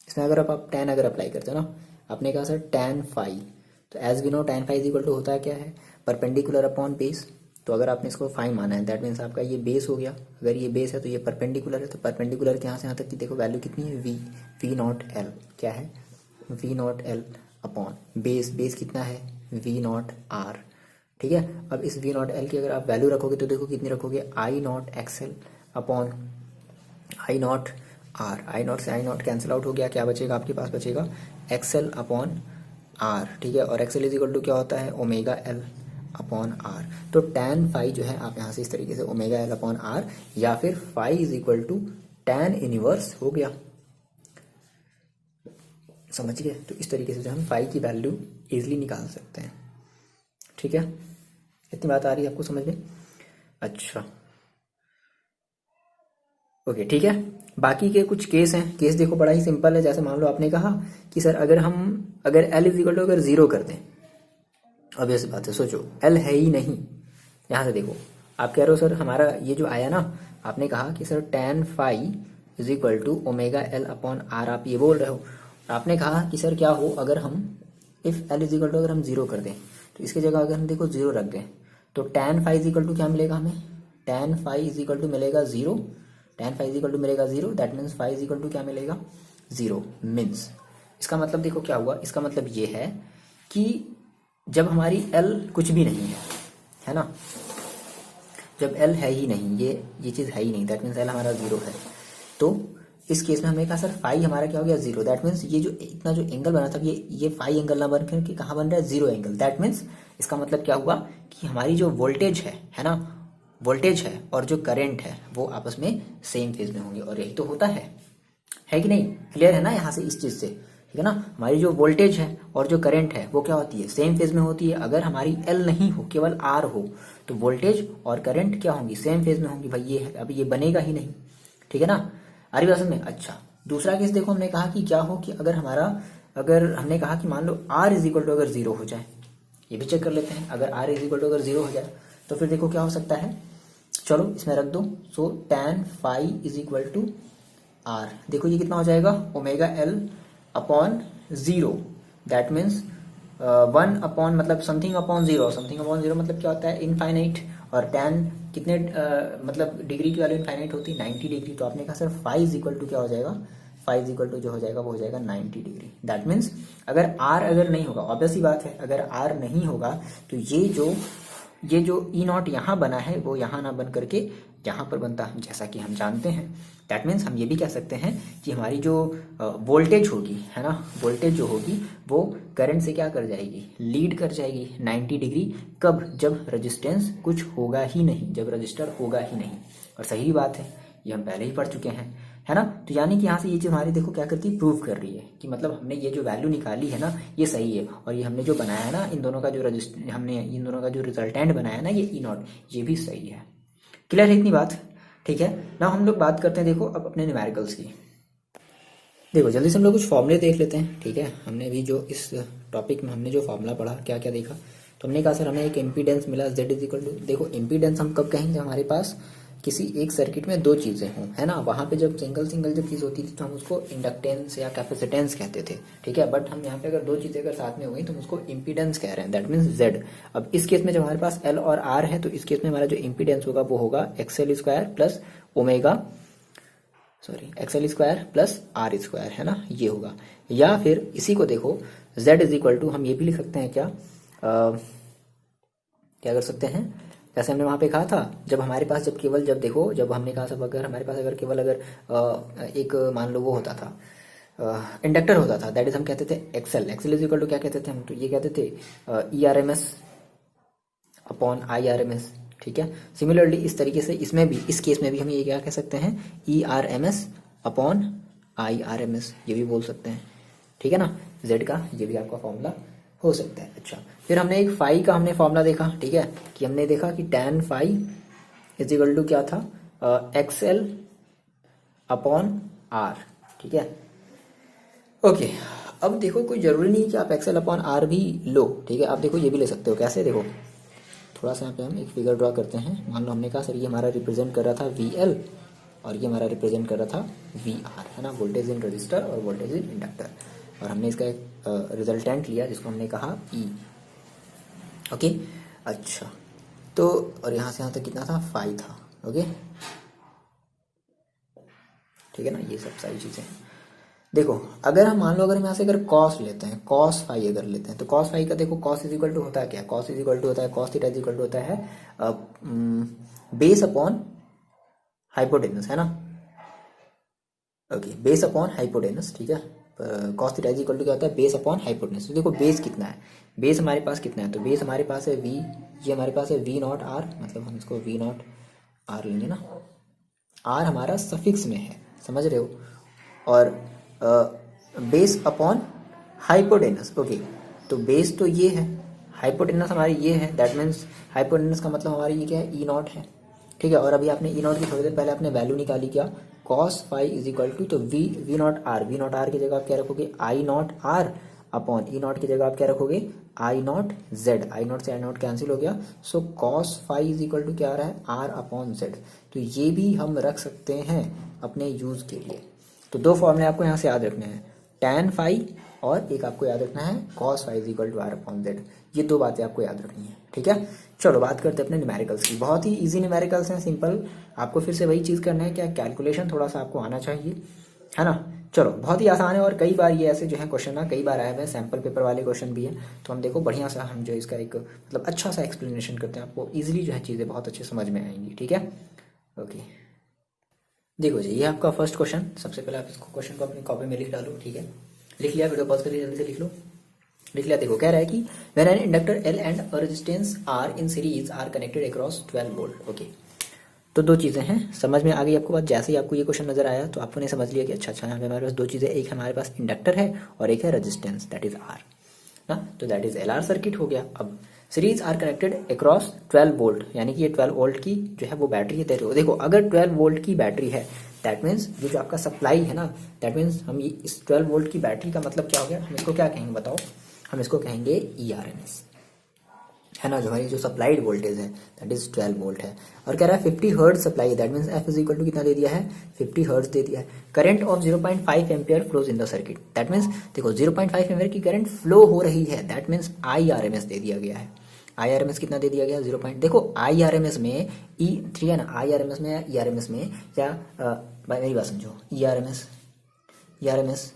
इसमें अगर आप टेन अगर अप्लाई करते हो ना, आपने कहा सर टेन फाई, तो as we know tan phi is equal to होता है क्या है, परपेंडिकुलर अपॉन बेस। तो अगर आपने इसको फाई माना है, दैट मीन्स आपका ये बेस हो गया। अगर ये बेस है तो ये परपेंडिकुलर है, तो परपेंडिकुलर के यहाँ से यहाँ तक की देखो वैल्यू कितनी है, वी नॉट एल, क्या है, V naught L upon base कितना है, वी नॉट आर, ठीक है। अब इस वी नॉट एल की अगर आप वैल्यू रखोगे तो देखो कितनी रखोगे, I naught XL upon I naught R. I naught से आई नॉट कैंसिल आउट हो गया, क्या बचेगा आपके पास, बचेगा एक्सएल अपॉन आर, ठीक है। और एक्सएल इज इक्वल टू क्या होता है, ओमेगा एल अपॉन आर। तो टेन फाई जो है आप यहाँ से इस तरीके से ओमेगा एल अपॉन आर, या फिर phi is equal to tan inverse हो गया। समझ गए? तो इस तरीके से जो हम फाई की वैल्यू इजीली निकाल सकते हैं। ठीक है, इतनी बात आ रही है आपको समझ में? अच्छा, ओके, ठीक है। बाकी के कुछ केस हैं। केस देखो बड़ा ही सिंपल है। जैसे मान लो आपने कहा कि सर अगर एल इज इक्वल टू अगर जीरो कर दें, ऑब्वियस बात है, सोचो एल है ही नहीं। यहाँ से देखो, आप कह रहे हो सर हमारा ये जो आया ना, आपने कहा कि sir tan phi is equal to omega L upon R, आप ये बोल रहे हो। आपने कहा कि सर क्या हो अगर हम if L is equal to अगर हम जीरो कर दें, तो इसकी जगह अगर हम देखो जीरो रख दें, तो tan phi is equal to क्या मिलेगा हमें? tan phi is equal to मिलेगा zero. tan phi is equal to मिलेगा zero, that means phi is equal to क्या मिलेगा? जीरो। मीन्स इसका मतलब देखो क्या हुआ, इसका मतलब ये है कि जब हमारी एल कुछ भी नहीं है ना, जब एल है ही नहीं, ये चीज़ है ही नहीं, दैट मीन्स एल हमारा जीरो है, तो इस केस में हमने कहा सर फाई हमारा क्या हो गया? जीरो। दैट मीन्स ये जो इतना जो एंगल बना था, ये फाई एंगल ना बन करके कहाँ बन रहा है? Zero angle. दैट मीन्स इसका मतलब क्या हुआ कि हमारी जो वोल्टेज है ना, वोल्टेज है और जो करंट है वो आपस में सेम फेज में होंगे। और यही तो होता है कि नहीं? क्लियर है ना यहाँ से इस चीज़ से? ठीक है ना, हमारी जो वोल्टेज है और जो करंट है वो क्या होती है? सेम फेज में होती है। अगर हमारी एल नहीं हो, केवल आर हो, तो वोल्टेज और करंट क्या होंगी? सेम फेज में होंगी। भाई ये अभी ये बनेगा ही नहीं। ठीक है ना, आ रही बात में? अच्छा, दूसरा केस देखो, हमने कहा कि क्या हो कि अगर हमने कहा कि मान लो आर इज इक्वल टू अगर जीरो हो जाए, ये भी चेक कर लेते हैं। अगर आर इज इक्वल टू अगर जीरो हो जाए तो फिर देखो क्या हो सकता है, चलो इसमें रख दो। So tan phi is equal to R, देखो ये कितना हो जाएगा? Omega L upon zero. That means one upon मतलब something upon zero. Something upon zero मतलब क्या होता है? इनफाइनाइट। और tan कितने मतलब डिग्री की वैल्यू इनफाइनाइट होती है? 90 डिग्री। तो आपने कहा sir phi is equal to क्या हो जाएगा? फाई इज इक्वल टू जो हो जाएगा वो हो जाएगा 90 डिग्री। दैट मीन्स अगर आर अगर नहीं होगा, ऑब्वियस ही बात है, अगर आर नहीं होगा तो ये जो ई नॉट यहाँ बना है वो यहाँ ना बन करके यहाँ पर बनता है, जैसा कि हम जानते हैं। दैट मीन्स हम ये भी कह सकते हैं कि हमारी जो वोल्टेज होगी, है ना, वोल्टेज जो होगी वो करंट से क्या कर जाएगी? लीड कर जाएगी 90 डिग्री। कब? जब रेजिस्टेंस कुछ होगा ही नहीं, जब रजिस्टर होगा ही नहीं। और सही बात है, ये हम पहले ही पढ़ चुके हैं, है ना। तो यानी कि यहाँ से ये चीज़ हमारी देखो क्या करती है? प्रूव कर रही है कि मतलब हमने ये जो वैल्यू निकाली है ना ये सही है। और ये हमने जो बनाया है ना, इन दोनों का जो हमने इन दोनों का जो रिजल्टेंट बनाया है ना, ये ई नॉट, ये भी सही है। क्लियर है इतनी बात? ठीक है ना, हम लोग बात करते हैं देखो अब अपने न्यूमेरिकल्स की। देखो जल्दी से हम लोग कुछ फॉर्मूले देख लेते हैं। ठीक है, हमने अभी जो इस टॉपिक में हमने जो फॉर्मूला पढ़ा, क्या क्या देखा, तो हमने कहा सर हमें एक इम्पीडेंस मिला Z इज इक्वल टू, देखो इम्पीडेंस हम कब कहेंगे? हमारे पास किसी एक सर्किट में दो चीज़ें हों, है ना। वहाँ पे जब सिंगल जब चीज़ होती थी तो हम उसको इंडक्टेंस या कैपेसिटेंस कहते थे। ठीक है, बट हम यहाँ पे अगर दो चीज़ें अगर साथ में हो गई तो हम उसको इम्पीडेंस कह रहे हैं, दैट मीन्स Z। अब इस केस में जब हमारे पास L और R है तो इस केस में हमारा जो इम्पीडेंस होगा वो होगा XL square plus XL square plus R square, है ना, ये होगा। या फिर इसी को देखो Z इज इक्वल टू, हम ये भी लिख सकते हैं क्या, क्या कर सकते हैं, जैसे हमने वहाँ पे कहा था, जब हमारे पास जब देखो जब हमने कहा सब अगर हमारे पास अगर केवल एक मान लो वो होता था, इंडक्टर होता था, दैट इज हम कहते थे एक्सेल इज इक्वल टू क्या कहते थे हम? तो ये कहते थे ERMS अपॉन IRMS। ठीक है, सिमिलरली इस तरीके से इसमें भी, इस केस में भी हम ये क्या कह सकते हैं? ERMS अपॉन IRMS, ये भी बोल सकते हैं। ठीक है ना, Z का ये भी आपका फॉर्मूला हो सकता है। अच्छा, फिर हमने एक फाई का हमने फॉर्मूला देखा। ठीक है, कि हमने देखा कि tan phi is equal to क्या था? XL upon R। ठीक है, ओके। अब देखो कोई जरूरी नहीं कि आप XL अपॉन R भी लो। ठीक है, आप देखो ये भी ले सकते हो। कैसे? देखो थोड़ा सा यहाँ पे हम एक फिगर ड्रॉ करते हैं। मान लो हमने कहा सर ये हमारा रिप्रेजेंट कर रहा था VL और ये हमारा रिप्रेजेंट कर रहा था VR, है ना, वोल्टेज इन रजिस्टर और वोल्टेज इन इंडक्टर। और हमने इसका एक रिजल्टेंट लिया जिसको हमने कहा E। ओके, अच्छा, तो और यहाँ से यहाँ तक कितना था? फाई था। ओके, ठीक है ना, ये सब सारी चीज़ें। देखो अगर हम मान लो अगर हम यहाँ से अगर कॉस लेते हैं, कॉस फाई अगर लेते हैं, तो कॉस फाई का देखो कॉस इज इक्वल टू होता है क्या? कॉस इज इक्वल टू होता है, cos theta is equal to होता है बेस अपॉन हाइपोटेनस, है ना। Okay, base upon hypotenuse. ठीक है, cos theta is equal to क्या होता है? Base upon hypotenuse. तो देखो बेस कितना है, बेस हमारे पास कितना है? तो बेस हमारे पास है V, ये हमारे पास है V नॉट R, मतलब हम इसको V नॉट R लेंगे ना। R हमारा सफिक्स में है, समझ रहे हो। और बेस अपॉन हाइपोटेनस, ओके। तो बेस तो ये है, हाइपोटेनस हमारी ये है, दैट मीन्स हाइपोटेनस का मतलब हमारी ये क्या है, ई नॉट है, ठीक है। और अभी आपने ई नॉट की थोड़ी देर पहले आपने वैल्यू निकाली क्या, cos phi is equal to, तो V naught R, V naught R की जगह आप क्या रखोगे, I naught R upon E naught की जगह आप क्या रखोगे, I naught Z, I naught से आई नॉट कैंसिल हो गया, so cos phi is equal to क्या आ रहा है, आर अपॉन जेड। तो ये भी हम रख सकते हैं अपने यूज के लिए। तो दो फॉर्मूले आपको यहाँ से याद रखने हैं, टैन फाई और एक आपको याद रखना है cos phi is equal to R upon Z. ये दो बातें आपको याद रखनी है, ठीक है। चलो बात करते हैं अपने न्यूमेरिकल्स की। बहुत ही इजी न्यूमेरिकल्स हैं, सिंपल। आपको फिर से वही चीज़ करना है, क्या कैलकुलेशन थोड़ा सा आपको आना चाहिए, है ना। चलो बहुत ही आसान है, और कई बार ये ऐसे जो है क्वेश्चन ना कई बार आए हुए हैं, सैम्पल पेपर वाले क्वेश्चन भी हैं। तो हम देखो बढ़िया सा हम जो इसका एक मतलब अच्छा सा एक्सप्लेनेशन करते हैं, आपको ईजिली जो है चीज़ें बहुत अच्छे समझ में आएंगी, ठीक है। ओके, देखो जी, ये आपका फर्स्ट क्वेश्चन। सबसे पहले आप इसको क्वेश्चन को अपनी कॉपी में लिख डालो, ठीक है। लिख लिया, वीडियो पॉज करके जल्दी से लिख लो। लिख लिया। देखो कह रहा है कि when an inductor L and a resistance R in series are connected across 12 volt. Okay, तो दो चीज़ें हैं, समझ में आ गई आपको बात। जैसे ही आपको ये क्वेश्चन नजर आया तो आपने समझ लिया कि अच्छा यहाँ पे हमारे पास दो चीज़ें, एक हमारे पास इंडक्टर है और एक है रेजिस्टेंस, दैट इज आर ना। तो that is L R circuit हो गया। अब series are connected across 12 volt, यानी कि ये 12 वोल्ट की जो है वो बैटरी है। देखो अगर 12 वोल्ट की बैटरी है, दैट मीन्स ये जो आपका सप्लाई है ना, दैट मीन्स हम ये इस 12 वोल्ट की बैटरी का मतलब क्या हो गया, हम इसको क्या कहेंगे बताओ, हम इसको कहेंगे ई आर एम एस, है ना। जो हमारी जो सप्लाइड वोल्टेज है दैट इज 12 वोल्ट है। और कह रहा है 50 hertz supply, that means F is equal to कितना दे दिया है, 50 हर्ट्ज दे दिया है। Current of 0.5 ampere flows in the circuit, that means देखो 0.5 एम्पियर की करंट फ्लो हो रही है, that means I R M S दे दिया गया है। आई आर एम एस कितना दे दिया गया, 0. देखो आई आर एम एस में ई 3 है ना, आई आर एम एस में या ई आर एम एस में क्या, मेरी बात समझो, E R M S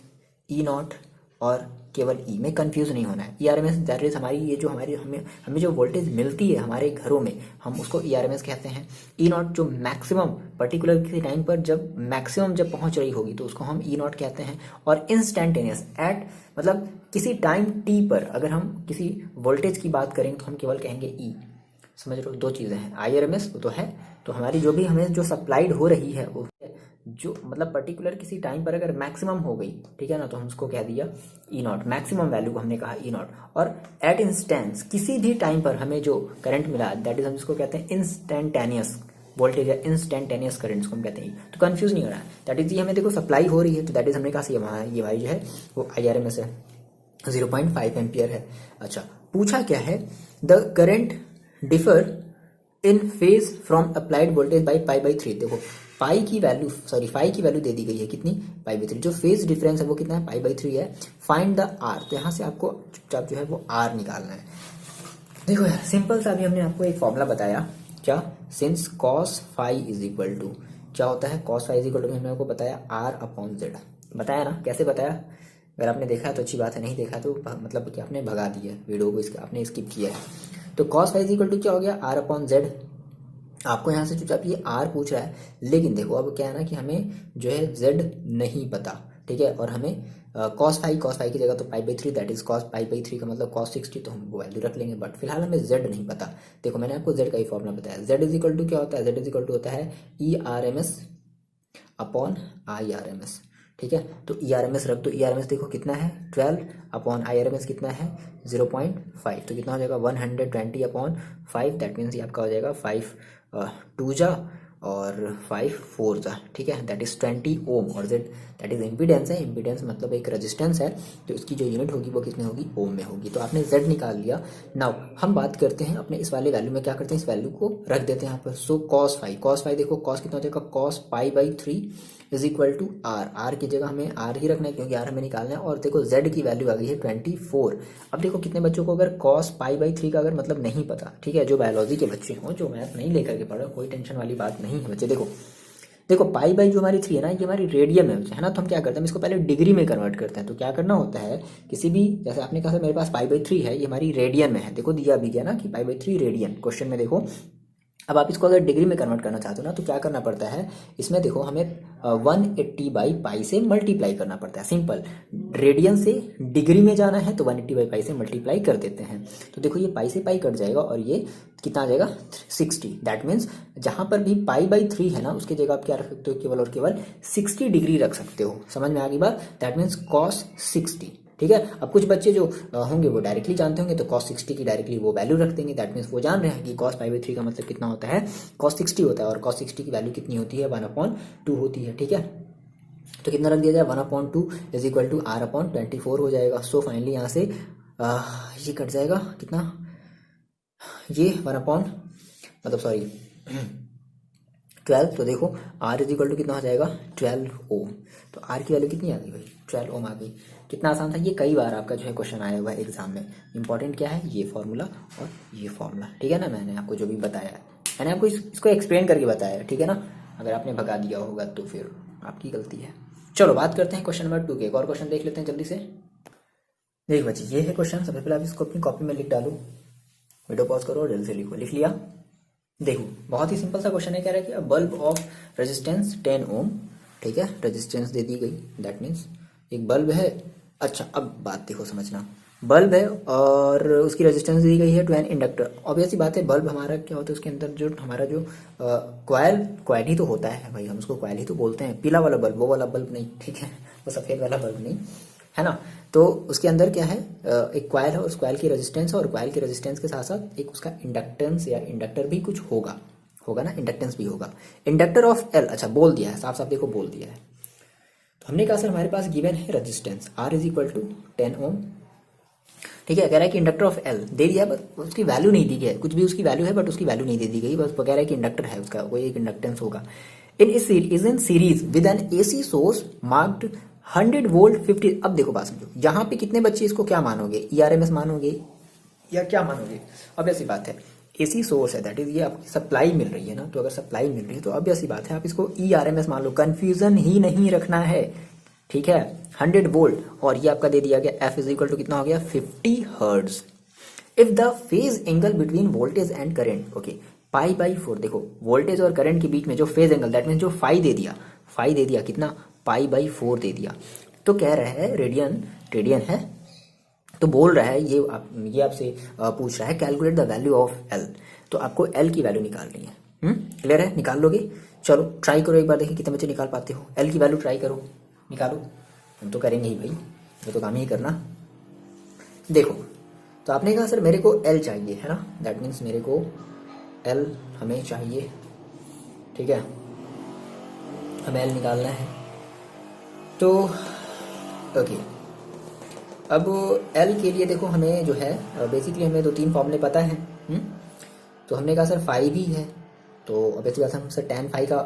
E naught और केवल ई में कंफ्यूज नहीं होना है। E R M S that is हमारी ये जो हमारी हमें जो वोल्टेज मिलती है हमारे घरों में, हम उसको ई आर एम एस कहते हैं। ई नॉट जो मैक्सिमम पर्टिकुलर किसी टाइम पर जब मैक्सिमम जब पहुंच रही होगी तो उसको हम ई नॉट कहते हैं। और इंस्टेंटेनियस एट मतलब किसी टाइम टी पर अगर हम किसी वोल्टेज की बात करें तो हम केवल कहेंगे ई। समझ रहे हो, दो चीज़ें हैं, आई आर एम एस तो है, तो हमारी जो भी हमें जो सप्लाइड हो रही है वो जो मतलब पर्टिकुलर किसी टाइम पर अगर मैक्सिमम हो गई, ठीक है ना, तो हम उसको कह दिया ई नॉट, मैक्सिमम वैल्यू को हमने कहा ई नॉट। और एट इंस्टेंस किसी भी टाइम पर हमें जो करंट मिला दैट इज हम इसको कहते हैं इंस्टेंटेनियस वोल्टेज या इंस्टेंटेनियस करंट को हम कहते हैं। तो कंफ्यूज नहीं हो रहा है, दैट इज ये हमें देखो सप्लाई हो रही है, तो दैट इज हमने कहा ये भाई जो है वो आई आर एम एस है, 0.5 एम्पियर है। अच्छा, पूछा क्या है, the current differ in phase from applied voltage by pi by 3। देखो फाई की वैल्यू दे दी गई है कितनी, पाई बाई 3। जो फेज डिफरेंस है वो कितना है, पाई बाई 3 है। फाइंड द आर, तो यहाँ से आपको चुपचाप जो है वो आर निकालना है। देखो यार सिंपल सा, अभी हमने आपको एक फॉर्मूला बताया क्या, since cos phi is equal to क्या होता है, cos phi is equal to हमने आपको बताया आर अपॉन जेड। बताया ना, कैसे बताया, अगर आपने देखा है तो अच्छी बात है, नहीं देखा तो मतलब कि आपने भगा दिया वीडियो को, इसका आपने स्किप किया है। तो cos phi is equal to क्या हो गया, आर अपॉन जेड। आपको यहाँ से चुपचाप ये आर पूछ रहा है, लेकिन देखो अब क्या है ना कि हमें जो है जेड नहीं पता, ठीक है। और हमें कॉस फाई की जगह तो पाई by 3, that is cos pi by 3 का मतलब कॉस 60, तो हम वो वैल्यू रख लेंगे। बट फिलहाल हमें जेड नहीं पता। देखो मैंने आपको जेड का ही फॉर्मूला बताया, जेड इज इक्वल टू क्या होता है, जेड इज इक्वल टू होता है E R M S upon I R M S, ठीक है। तो ई आर एम एस रख दो, ई आर एम एस देखो कितना है 12 upon I R M S कितना है 0.5, तो कितना हो जाएगा 120 अपॉन 5, दैट मीन्स ये आपका हो जाएगा 5 2 जा और 5 4 जा, ठीक है, दैट इज 20 ओम। और जेड दैट इज इम्पीडेंस है, इम्पीडेंस मतलब एक रेजिस्टेंस है, तो इसकी जो यूनिट होगी वो किसमें होगी, ओम में होगी। तो आपने जेड निकाल लिया। नाउ हम बात करते हैं अपने इस वाले वैल्यू में, क्या करते हैं, इस वैल्यू को रख देते हैं यहाँ पर। सो कॉस फाई देखो कॉस कितना हो जाएगा, cos pi by 3 is equal to R की जगह हमें आर ही रखना है क्योंकि आर हमें निकालना है। और देखो जेड की वैल्यू आ गई है 24। अब देखो कितने बच्चों को अगर कॉस पाई बाई 3 का अगर मतलब नहीं पता, ठीक है, जो बायोलॉजी के बच्चे हों, जो मैथ नहीं लेकर के पढ़ो, कोई टेंशन वाली बात नहीं है बच्चे। देखो पाई बाई जो हमारी 3 है ना, ये हमारी रेडियन है ना। तो हम क्या करते हैं, इसको पहले डिग्री में कन्वर्ट करते हैं। तो क्या करना होता है, किसी भी जैसे आपने कहा मेरे पास पाई बाई 3 है, ये हमारी रेडियन में है, देखो दिया भी गया ना कि पाई बाई 3 रेडियन क्वेश्चन में। देखो अब आप इसको अगर डिग्री में कन्वर्ट करना चाहते हो ना, तो क्या करना पड़ता है, इसमें देखो हमें 180 बाई पाई से मल्टीप्लाई करना पड़ता है। सिंपल, रेडियन से डिग्री में जाना है तो 180 बाई पाई से मल्टीप्लाई कर देते हैं। तो देखो ये पाई से पाई कट जाएगा और ये कितना आ जाएगा 60। दैट मीन्स जहां पर भी पाई बाई 3 है ना, उसकी जगह आप क्या रख सकते हो, केवल और केवल 60 डिग्री रख सकते हो। समझ में आ गई बात, दैट मीन्स कॉस 60, ठीक है। अब कुछ बच्चे जो होंगे वो डायरेक्टली जानते होंगे, तो cos 60 की डायरेक्टली वो वैल्यू रख देंगे। दैट मीन्स वो जान रहे हैं कि cos पाई बाई 3 का मतलब कितना होता है, cos 60 होता है, और cos 60 की वैल्यू कितनी होती है, 1/2 होती है, ठीक है। तो कितना रख दिया जाए, 1/2 इज इक्वल टू R/24 हो जाएगा। सो फाइनली यहाँ से ये कट जाएगा कितना, ये 1 मतलब सॉरी 12। तो देखो R इज इक्वल टू कितना हो जाएगा, 12 ओम। तो R की वैल्यू कितनी आ गई भाई, 12 ओम आ गई। कितना आसान था, ये कई बार आपका जो है क्वेश्चन आया हुआ है एग्जाम में। इंपॉर्टेंट क्या है, ये फॉर्मूला और ये फॉर्मूला, ठीक है ना। मैंने आपको जो भी बताया है, मैंने आपको इसको एक्सप्लेन करके बताया है, ठीक है ना। अगर आपने भगा दिया होगा तो फिर आपकी गलती है। चलो बात करते हैं क्वेश्चन नंबर 2 के। एक और क्वेश्चन देख लेते हैं जल्दी से। देख बच्चे, ये है क्वेश्चन। सबसे पहले आप इसको अपनी कॉपी में लिख डालो, वीडियो पॉज करो और जल्दी से लिखो। लिख लिया? देखो बहुत ही सिंपल सा क्वेश्चन है। कह रहा है कि बल्ब ऑफ रेजिस्टेंस 10 ओम, ठीक है, रेजिस्टेंस दे दी गई। दैट मीन्स एक बल्ब है। अच्छा अब बात देखो समझना, बल्ब है और उसकी रेजिस्टेंस दी गई है टू एन इंडक्टर। ऑब्वियस सी बात है, बल्ब हमारा क्या होता है, उसके अंदर जो हमारा जो क्वाइल ही तो होता है भाई, हम उसको क्वाइल ही तो बोलते हैं। पीला वाला बल्ब, वो वाला बल्ब नहीं, ठीक है, वो सफेद वाला बल्ब नहीं, है ना। तो उसके अंदर क्या है, एक क्वाइल है और उस क्वाइल की रेजिस्टेंस है, और क्वाइल की रेजिस्टेंस के साथ साथ एक उसका इंडक्टेंस या इंडक्टर भी कुछ होगा ना, इंडक्टेंस भी होगा। इंडक्टर ऑफ एल, अच्छा बोल दिया है, साफ साफ देखो बोल दिया है। तो हमने कहा सर हमारे पास गिवन है resistance R is equal to 10 ohm, ठीक है। कह रहा है कि इंडक्टर ऑफ एल दे दिया, बट उसकी वैल्यू नहीं दी गई है। कुछ भी उसकी वैल्यू है बट उसकी वैल्यू नहीं दे दी गई, बस कह रहा है कि इंडक्टर है उसका, कोई एक इंडक्टेंस होगा। Is in series with an AC source marked 100 volt 50। अब देखो बात समझो, यहाँ पे कितने बच्चे इसको क्या मानोगे, ERMS मानोगे या क्या मानोगे। अब ऐसी बात है, AC सोर्स है, दैट इज ये आपकी सप्लाई मिल रही है ना। तो अगर सप्लाई मिल रही है तो अब ऐसी बात है, आप इसको ERMS मान लो, कंफ्यूजन ही नहीं रखना है, ठीक है। 100 वोल्ट और ये आपका दे दिया गया F इज इक्वल टू कितना हो गया, 50 hertz. If the phase angle between voltage and current, okay, pi by 4। देखो वोल्टेज और करंट के बीच में जो फेज एंगल, दैट मीन जो फाई दे दिया कितना, पाई बाई 4 दे दिया। तो कह रहा है रेडियन है, तो बोल रहा है ये आपसे पूछ रहा है calculate the value of L. तो आपको एल की वैल्यू निकालनी है। क्लियर है, निकाल लोगे। चलो ट्राई करो एक बार, देखिए कितने बच्चे निकाल पाते हो। एल की वैल्यू ट्राई करो, निकालो। हम तो करेंगे ही भाई, वो तो काम ही करना। देखो तो आपने कहा सर मेरे को एल चाहिए, है ना, दैट मीन्स मेरे को एल हमें चाहिए, ठीक है, हमें एल निकालना है। तो ओके, अब एल के लिए देखो हमें जो है बेसिकली हमें 2-3 फॉर्मूले पता है। तो हमने कहा सर फाई भी है, तो अब ऐसी बात हम सर tan फाई का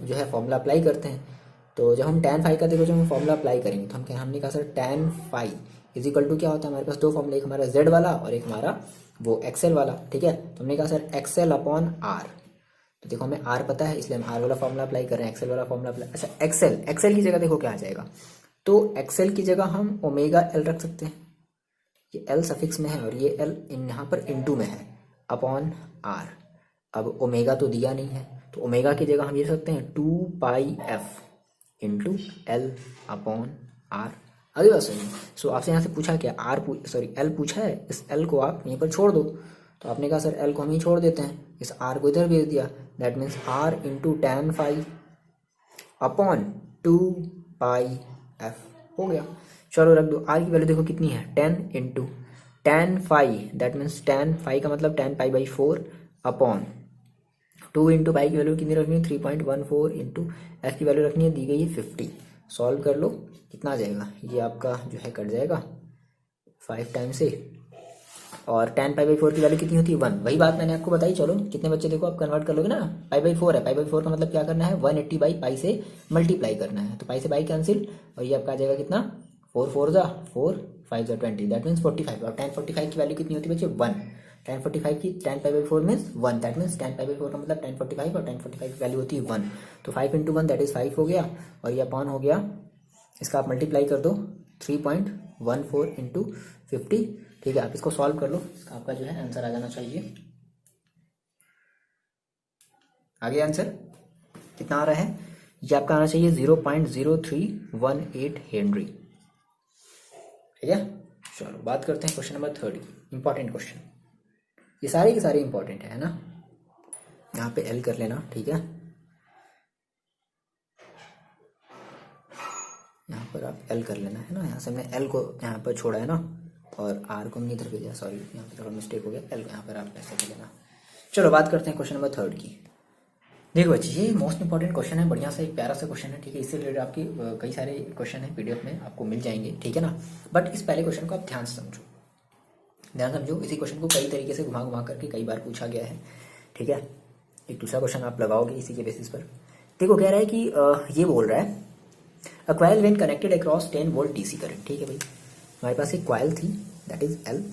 जो है फॉर्मूला अप्लाई करते हैं। तो जब हम tan फाई का देखो जब हम फॉर्मूला अप्लाई करेंगे तो हमने कहा sir tan phi is equal to क्या होता है, हमारे पास 2 फॉर्मूले, एक हमारा z वाला और एक हमारा वो एक्सएल वाला, ठीक है। तो हमने कहा सर एक्सएल अपॉन आर। तो देखो हमें आर पता है इसलिए हम आर वाला फॉर्मूला अप्लाई कर रहे हैं, एक्सएल वाला फॉर्मूला अप्लाई। अच्छा एक्सएल की जगह देखो क्या आ जाएगा, तो एक्सएल की जगह हम ओमेगा एल रख सकते हैं, ये एल सफिक्स में है और ये एल यहाँ पर इनटू में है, अपॉन आर। अब ओमेगा तो दिया नहीं है, तो ओमेगा की जगह हम ये रख सकते हैं 2πf into L upon are. अगली बात सुनिए, सो आपसे यहाँ से पूछा क्या, एल पूछा है, इस एल को आप यहीं पर छोड़ दो। तो आपने कहा सर एल को हम ही छोड़ देते हैं, इस आर को इधर भेज दिया, that means R into tan phi upon 2πf हो गया। चलो रख दो, आर की वैल्यू देखो कितनी है, 10 into tan phi, that means tan phi का मतलब tan pi by 4 upon 2 into pi की वैल्यू कितनी रखनी है, 3.14 इंटू एफ की वैल्यू रखनी है, दी गई है 50। सॉल्व कर लो, कितना आ जाएगा, ये आपका जो है कट जाएगा 5 टाइम से, और tan पाई बाई 4 की वैल्यू कितनी होती है 1। वही बात मैंने आपको बताई। चलो कितने बच्चे देखो आप कन्वर्ट कर लोगे ना, पाई बाई 4 है, पाई बाई 4 का मतलब क्या करना है, 180 बाई पाई से मल्टीप्लाई करना है। तो पाई से पाई कैंसिल और ये आपका आ जाएगा कितना, 4 4 जा 4 5 जा 20, दैट मीन्स 45। और tan 45 की वैल्यू कितनी होती है बच्चे 1। tan 45 की tan pi by 4 means 1, that means tan pi by 4 का मतलब tan 45 और tan 45 की वैल्यू होती है 1। तो 5 इंटू 1 दैट इज 5 हो गया, और ये अपॉन हो गया, इसका आप मल्टीप्लाई कर दो 3.14 इंटू 50, ठीक है। आप इसको सॉल्व कर लो, आपका जो है आंसर आ जाना चाहिए। आगे आंसर कितना आ रहा है, ये आपका आना चाहिए 0.0318 हेनरी, ठीक है। चलो बात करते हैं क्वेश्चन नंबर 3, इंपॉर्टेंट क्वेश्चन। ये सारे के सारे इंपॉर्टेंट है ना, यहाँ पे एल कर लेना, ठीक है, यहाँ पर आप एल कर लेना है ना, यहाँ से हमने एल को यहाँ पर छोड़ा है ना, और आर को हमने इधर भेजा, सॉरी यहाँ पर थोड़ा मिस्टेक हो गया, एल को यहाँ पर आप ऐसे कर लेना। चलो बात करते हैं क्वेश्चन नंबर 3 की। देखो बच्चे, ये मोस्ट इंपॉर्टेंट क्वेश्चन है, बढ़िया सा एक प्यारा सा क्वेश्चन है, ठीक है। इससे रिलेटेड आपकी कई सारे क्वेश्चन है पीडीएफ में आपको मिल जाएंगे, ठीक है ना। बट इस पहले क्वेश्चन को आप ध्यान से समझो, ध्यान समझो। इसी क्वेश्चन को कई तरीके से घुमा घुमा करके कई बार पूछा गया है, ठीक है। एक दूसरा क्वेश्चन आप लगाओगे इसी के बेसिस पर। देखो कह रहा है कि ये बोल रहा है a coil when connected across 10 volt DC current, ठीक है भाई। हमारे पास एक कॉइल थी that is L,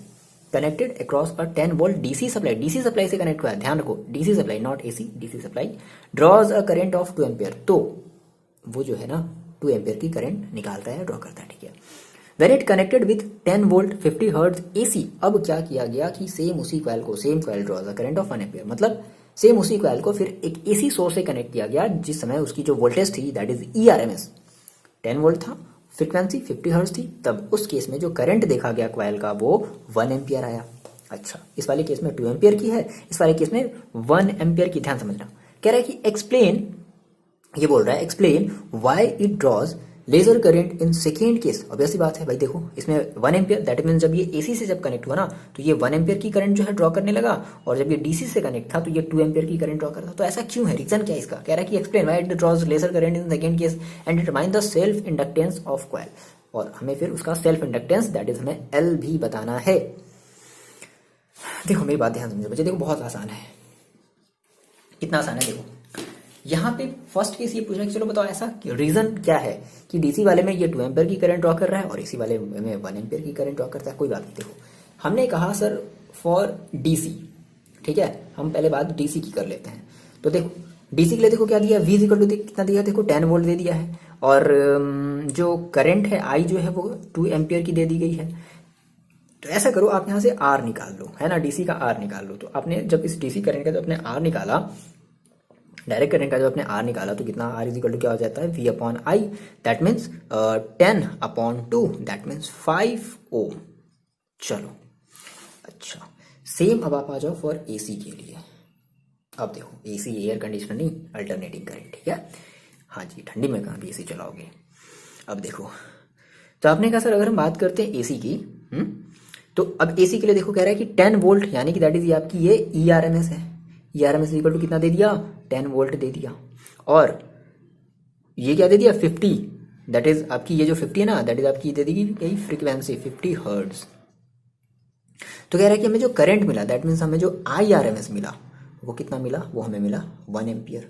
connected across a 10 volt DC supply, DC supply से कनेक्ट हुआ है, ध्यान रखो DC supply not AC, DC supply, draws a current of 2 ampere, तो वो जो है ना 2 एम्पियर की करंट निकालता है, ड्रॉ करता है, ठीक है। When it connected with 10 volt 50 hertz AC, अब क्या किया गया कि सेम उसी कॉइल को, same coil draws a current of 1 ampere, मतलब सेम उसी कॉइल को फिर एक AC सोर्स से कनेक्ट किया गया, जिस समय उसकी जो वोल्टेज थी दैट इज ERMS 10 वोल्ट था, फ्रीक्वेंसी 50 हर्ट्ज थी, तब उस केस में जो करंट देखा गया कॉइल का वो 1 एम्पियर आया। अच्छा, इस वाले केस में 2 एम्पियर की है, इस वाले केस में 1 एम्पियर की, ध्यान समझना। कह रहा है कि एक्सप्लेन, ये बोल रहा है explain why it draws laser current in second case. Obvious सी बात है भाई, देखो इसमें 1 एम्पियर, दैट मीन जब ये एसी से जब कनेक्ट हुआ ना तो ये 1 एम्पियर की करंट जो है ड्रॉ करने लगा, और जब ये डीसी से कनेक्ट था तो ये 2 एम्पियर की करंट ड्रॉ करता। तो ऐसा क्यों है, रीजन क्या है इसका। कह रहा है कि explain why it draws laser current in second case and determine the self inductance of coil, और हमें फिर उसका सेल्फ इंडक्टेंस दैट इज हमें एल भी बताना है। देखो मेरी बात ध्यान समझो बच्चे, देखो बहुत आसान है, कितना आसान है। देखो यहाँ पे फर्स्ट केस ये पूछ रहा है कि चलो बताओ ऐसा रीजन क्या है कि डीसी वाले में ये 2 एम्पियर की करंट ड्रॉ कर रहा है और एसी वाले में 1 एम्पियर की करंट ड्रॉ करता है। कोई बात नहीं, देखो हमने कहा सर फॉर डीसी, ठीक है, हम पहले बात डीसी की कर लेते हैं। तो देखो डीसी के लिए देखो क्या दिया, V इक्वल टू कितना दिया, देखो 10 वोल्ट दे दिया है, और जो करंट है I जो है वो 2 एम्पियर की दे दी गई है। तो ऐसा करो आप यहाँ से R निकाल लो, है ना, डीसी का R निकाल लो। तो आपने जब इस डीसी करंट का जब आपने R निकाला, डायरेक्ट करंट का जब आपने R निकाला, तो कितना R इज इक्वल टू क्या हो जाता है, V upon I, that means 10 upon 2, that means 5 ओम। चलो अच्छा, सेम अब आप आ जाओ फॉर AC के लिए। अब देखो AC एयर कंडीशनर नहीं, अल्टरनेटिंग करंट, ठीक है। हाँ जी, ठंडी में कहाँ भी AC चलाओगे। अब देखो तो आपने कहा सर अगर हम बात करते हैं AC की, तो अब AC के लिए देखो कह रहा है कि 10 वोल्ट, यानी कि दैट इज आपकी ये ERMS है, ERMS इक्वल टू कितना दे दिया, 10 वोल्ट दे दिया, और ये क्या दे दिया 50, दैट इज आपकी ये जो 50 है ना, दैट इज आपकी दे दी गई फ्रीक्वेंसी 50 हर्ट्ज। तो कह रहा है कि हमें जो करंट मिला दैट मीन्स हमें जो IRMS मिला वो कितना मिला, वो हमें मिला 1 एम्पियर।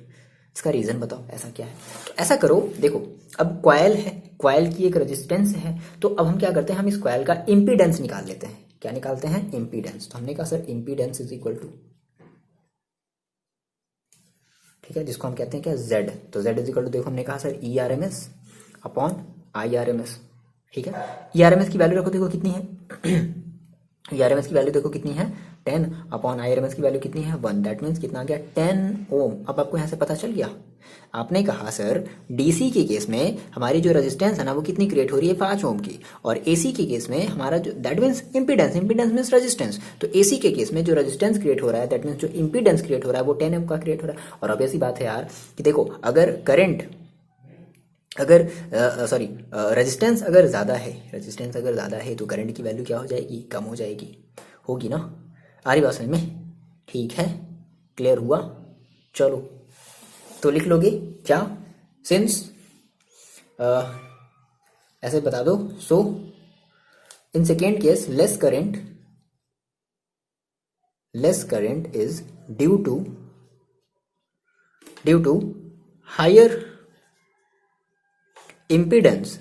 इसका रीजन बताओ ऐसा क्या है। तो ऐसा करो, देखो अब कॉइल है, कॉइल की एक रेजिस्टेंस है, तो अब हम क्या करते हैं, हम इस कॉइल का इम्पीडेंस निकाल लेते हैं। क्या निकालते हैं, इम्पीडेंस। तो हमने कहा sir impedance is equal to, ठीक है, जिसको हम कहते हैं क्या, Z। तो Z इज इक्वल टू, देखो हमने कहा सर ERMS अपॉन IRMS, ठीक है। ERMS की वैल्यू रखो, देखो कितनी है ERMS की वैल्यू देखो कितनी है 10 अपॉन IRMS की वैल्यू कितनी है 1, दैट मीन्स कितना आ गया 10 ओम। अब आपको यहाँ से पता चल गया। आपने कहा सर डीसी के केस में हमारी जो रेजिस्टेंस है ना वो कितनी क्रिएट हो रही है 5 ओम की, और एसी के केस में हमारा जो that means impedance, impedance means resistance. तो एसी के केस में जो रेजिस्टेंस क्रिएट हो रहा है दैट मीन्स जो इम्पीडेंस क्रिएट हो रहा है वो 10 ओम का क्रिएट हो रहा है। और ऑब्वियस सी बात है यार कि देखो अगर करंट अगर सॉरी रेजिस्टेंस अगर ज़्यादा है, रेजिस्टेंस अगर ज़्यादा है तो करंट की वैल्यू क्या हो जाएगी, कम हो जाएगी, होगी ना। आ रही बात समझ में, ठीक है, क्लियर हुआ। चलो तो लिख लोगे क्या, सिंस ऐसे बता दो, so in second case less current is due to higher impedance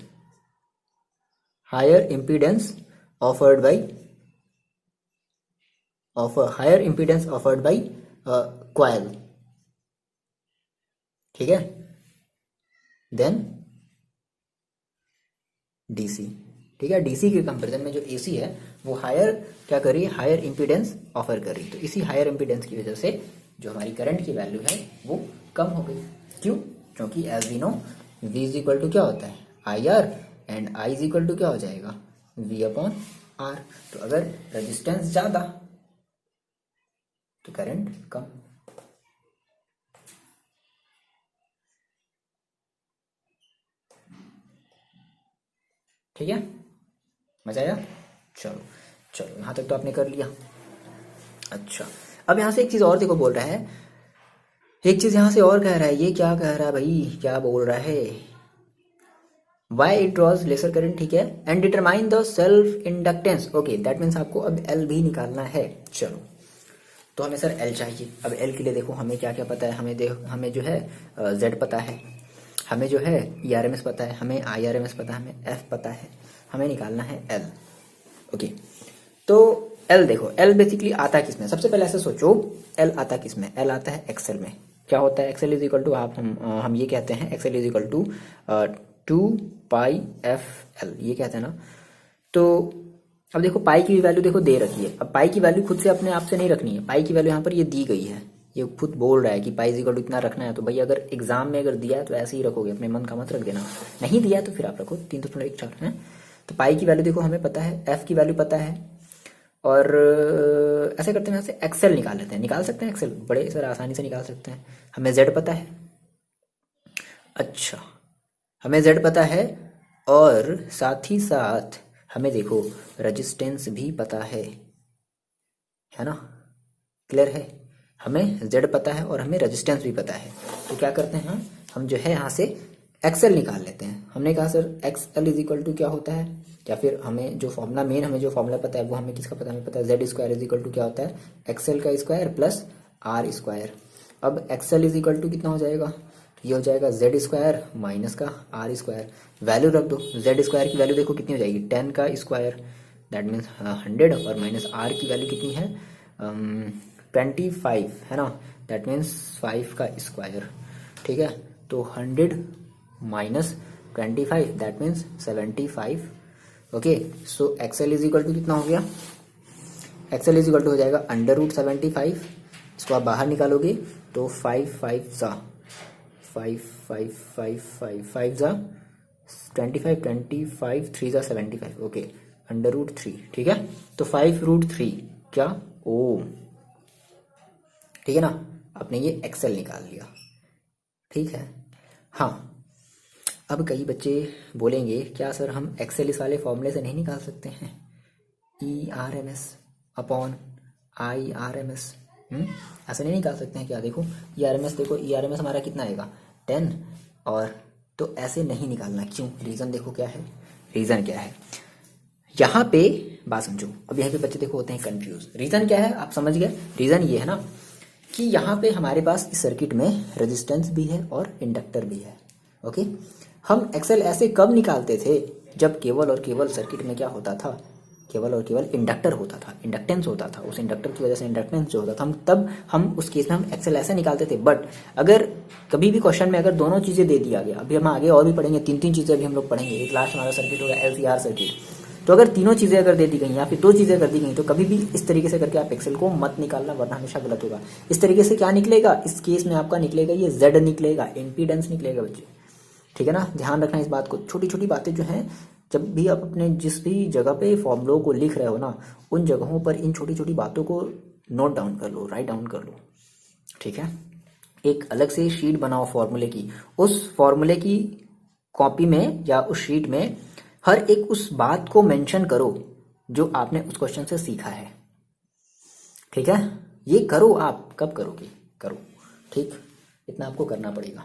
offered by coil, ठीक है, देन डीसी, ठीक है। डीसी के कंपेरिजन में जो एसी है वो हायर क्या कर रही है, हायर इंपीडेंस ऑफर कर रही है। तो इसी हायर इंपीडेंस की वजह से जो हमारी करंट की वैल्यू है वो कम हो गई। क्यों, क्योंकि as we know V is equal to क्या होता है IR, and I is equal to क्या हो जाएगा V अपॉन R। तो अगर रेजिस्टेंस ज्यादा तो करंट कम। ठीक है, मजा आया। चलो चलो, यहाँ तक तो आपने कर लिया। अच्छा, अब यहाँ से एक चीज़ और देखो बोल रहा है, एक चीज़ यहाँ से और कह रहा है। ये क्या कह रहा है भाई, क्या बोल रहा है, why it draws lesser current, ठीक है, and determine the self inductance. Okay, that means आपको अब एल भी निकालना है। चलो, तो हमें सर एल चाहिए। अब एल के लिए देखो हमें क्या क्या पता है, हमें जो है जेड पता है, हमें जो है ई आर एम एस पता है, हमें आई आर एम एस पता है, हमें एफ पता है, हमें निकालना है एल। ओके, तो एल देखो, एल बेसिकली आता है किसमें, सबसे पहले ऐसे सोचो, एल आता किसमें, एल आता है एक्सेल में। क्या होता है एक्सेल इज इक्वल टू, आप हम ये कहते हैं XL is equal to 2 pi F L, ये कहते हैं ना। तो अब देखो पाई की वैल्यू देखो दे रखी है। अब पाई की वैल्यू खुद से अपने आप से नहीं रखनी है, पाई की वैल्यू यहाँ पर ये दी गई है, ये खुद बोल रहा है कि पाई इज इक्वल टू इतना रखना है। तो भाई अगर एग्जाम में अगर दिया है तो ऐसे ही रखोगे, अपने मन का मत रख देना, नहीं दिया है तो फिर आप रखो 3.14 है। तो पाई की वैल्यू देखो हमें पता है, एफ की वैल्यू पता है, और ऐसे करते हैं यहाँ से एक्सेल निकाल लेते हैं। निकाल सकते हैं एक्सेल, बड़े सर आसानी से निकाल सकते हैं। हमें जेड पता है, अच्छा हमें जेड पता है, और साथ ही साथ हमें देखो रेजिस्टेंस भी पता है ना, क्लियर है। हमें जेड पता है और हमें रेजिस्टेंस भी पता है। तो क्या करते हैं हम जो है यहाँ से एक्सएल निकाल लेते हैं। हमने कहा sir X L is equal to क्या होता है, या फिर हमें जो फॉर्मूला मेन हमें जो फॉर्मूला पता है वो हमें किसका पता है, हमें पता है Z square is equal to क्या होता है, एक्सएल का स्क्वायर प्लस आर स्क्वायर। अब एक्सएल इज इक्वल टू कितना हो जाएगा, तो ये हो जाएगा जेड स्क्वायर माइनस का आर स्क्वायर। वैल्यू रख दो, जेड स्क्वायर की वैल्यू देखो कितनी हो जाएगी, 10 का स्क्वायर दैट मीन्स 100, और माइनस आर की वैल्यू कितनी है 25 है ना, दैट मीन्स 5 का स्क्वायर। ठीक है, तो 100 minus 25 that means 75। Okay, so XL is equal to कितना हो गया, एक्सएल इज इक्वल टू हो जाएगा √75। इसको आप बाहर निकालोगे तो 5 5 ज़ा 5 5 5 5 5 ज़ा 25 25 3 ज़ा 75। ओके, √3, ठीक है, तो 5√3 क्या ओ, ठीक है ना, आपने ये एक्सेल निकाल लिया। ठीक है, हाँ। अब कई बच्चे बोलेंगे क्या सर हम एक्सेल इस वाले फॉर्मूले से नहीं निकाल सकते हैं, ERMS अपॉन IRMS, ऐसे नहीं निकाल सकते हैं क्या। देखो ERMS, देखो ERMS हमारा कितना आएगा 10, और तो ऐसे नहीं निकालना। क्यों, रीज़न देखो क्या है, रीज़न क्या है यहाँ पे, बात समझो। अब यहाँ पे बच्चे देखो होते हैं कंफ्यूज, रीज़न क्या है आप समझ गए। रीज़न ये है ना कि यहाँ पे हमारे पास इस सर्किट में रेजिस्टेंस भी है और इंडक्टर भी है। ओके, हम एक्सेल ऐसे कब निकालते थे, जब केवल और केवल सर्किट में क्या होता था, केवल और केवल इंडक्टर होता था, इंडक्टेंस होता था, उस इंडक्टर की वजह से इंडक्टेंस जो होता था, हम तब हम उस केस में हम एक्सेल ऐसे निकालते थे। बट अगर कभी भी क्वेश्चन में अगर दोनों चीज़ें दे दिया गया, अभी हम आगे और भी पढ़ेंगे, 3 चीज़ें अभी हम लोग पढ़ेंगे, एक लास्ट हमारा सर्किट होगा LCR सर्किट। तो अगर तीनों चीज़ें अगर दे दी गई या फिर 2 चीज़ें कर दी गई, तो कभी भी इस तरीके से करके आप एक्सेल को मत निकालना, वरना हमेशा गलत होगा। इस तरीके से क्या निकलेगा, इस केस में आपका निकलेगा ये Z निकलेगा, इम्पीडेंस निकलेगा बच्चे। ठीक है ना, ध्यान रखना इस बात को। छोटी छोटी बातें जो हैं, जब भी आप अपने जिस भी जगह पे फॉर्मूलों को लिख रहे हो ना, उन जगहों पर इन छोटी छोटी बातों को नोट डाउन कर लो, राइट डाउन कर लो। ठीक है, एक अलग से शीट बनाओ फॉर्मूले की, उस फॉर्मूले की कॉपी में या उस शीट में हर एक उस बात को मेंशन करो जो आपने उस क्वेश्चन से सीखा है। ठीक है, ये करो। आप कब करोगे, करो, ठीक, इतना आपको करना पड़ेगा।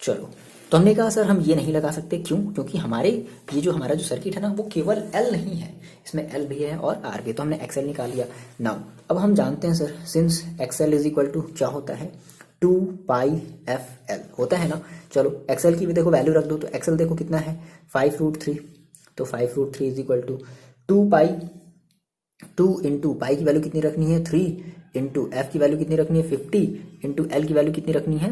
चलो, तो हमने कहा सर हम ये नहीं लगा सकते, क्यों, क्योंकि हमारे ये जो हमारा जो सर्किट है ना वो केवल एल नहीं है, इसमें एल भी है और आर भी। तो हमने एक्सएल निकाल लिया। नाउ अब हम जानते हैं sir, since XL is equal to क्या होता है 2πfl होता है ना। चलो एक्सएल की भी देखो वैल्यू रख दो, तो एक्सएल देखो कितना है 5√3, तो 5√3 is equal to 2π, 2 into pi की वैल्यू कितनी रखनी है 3, इंटू एफ की वैल्यू कितनी रखनी है 50, इंटू एल की वैल्यू कितनी रखनी है,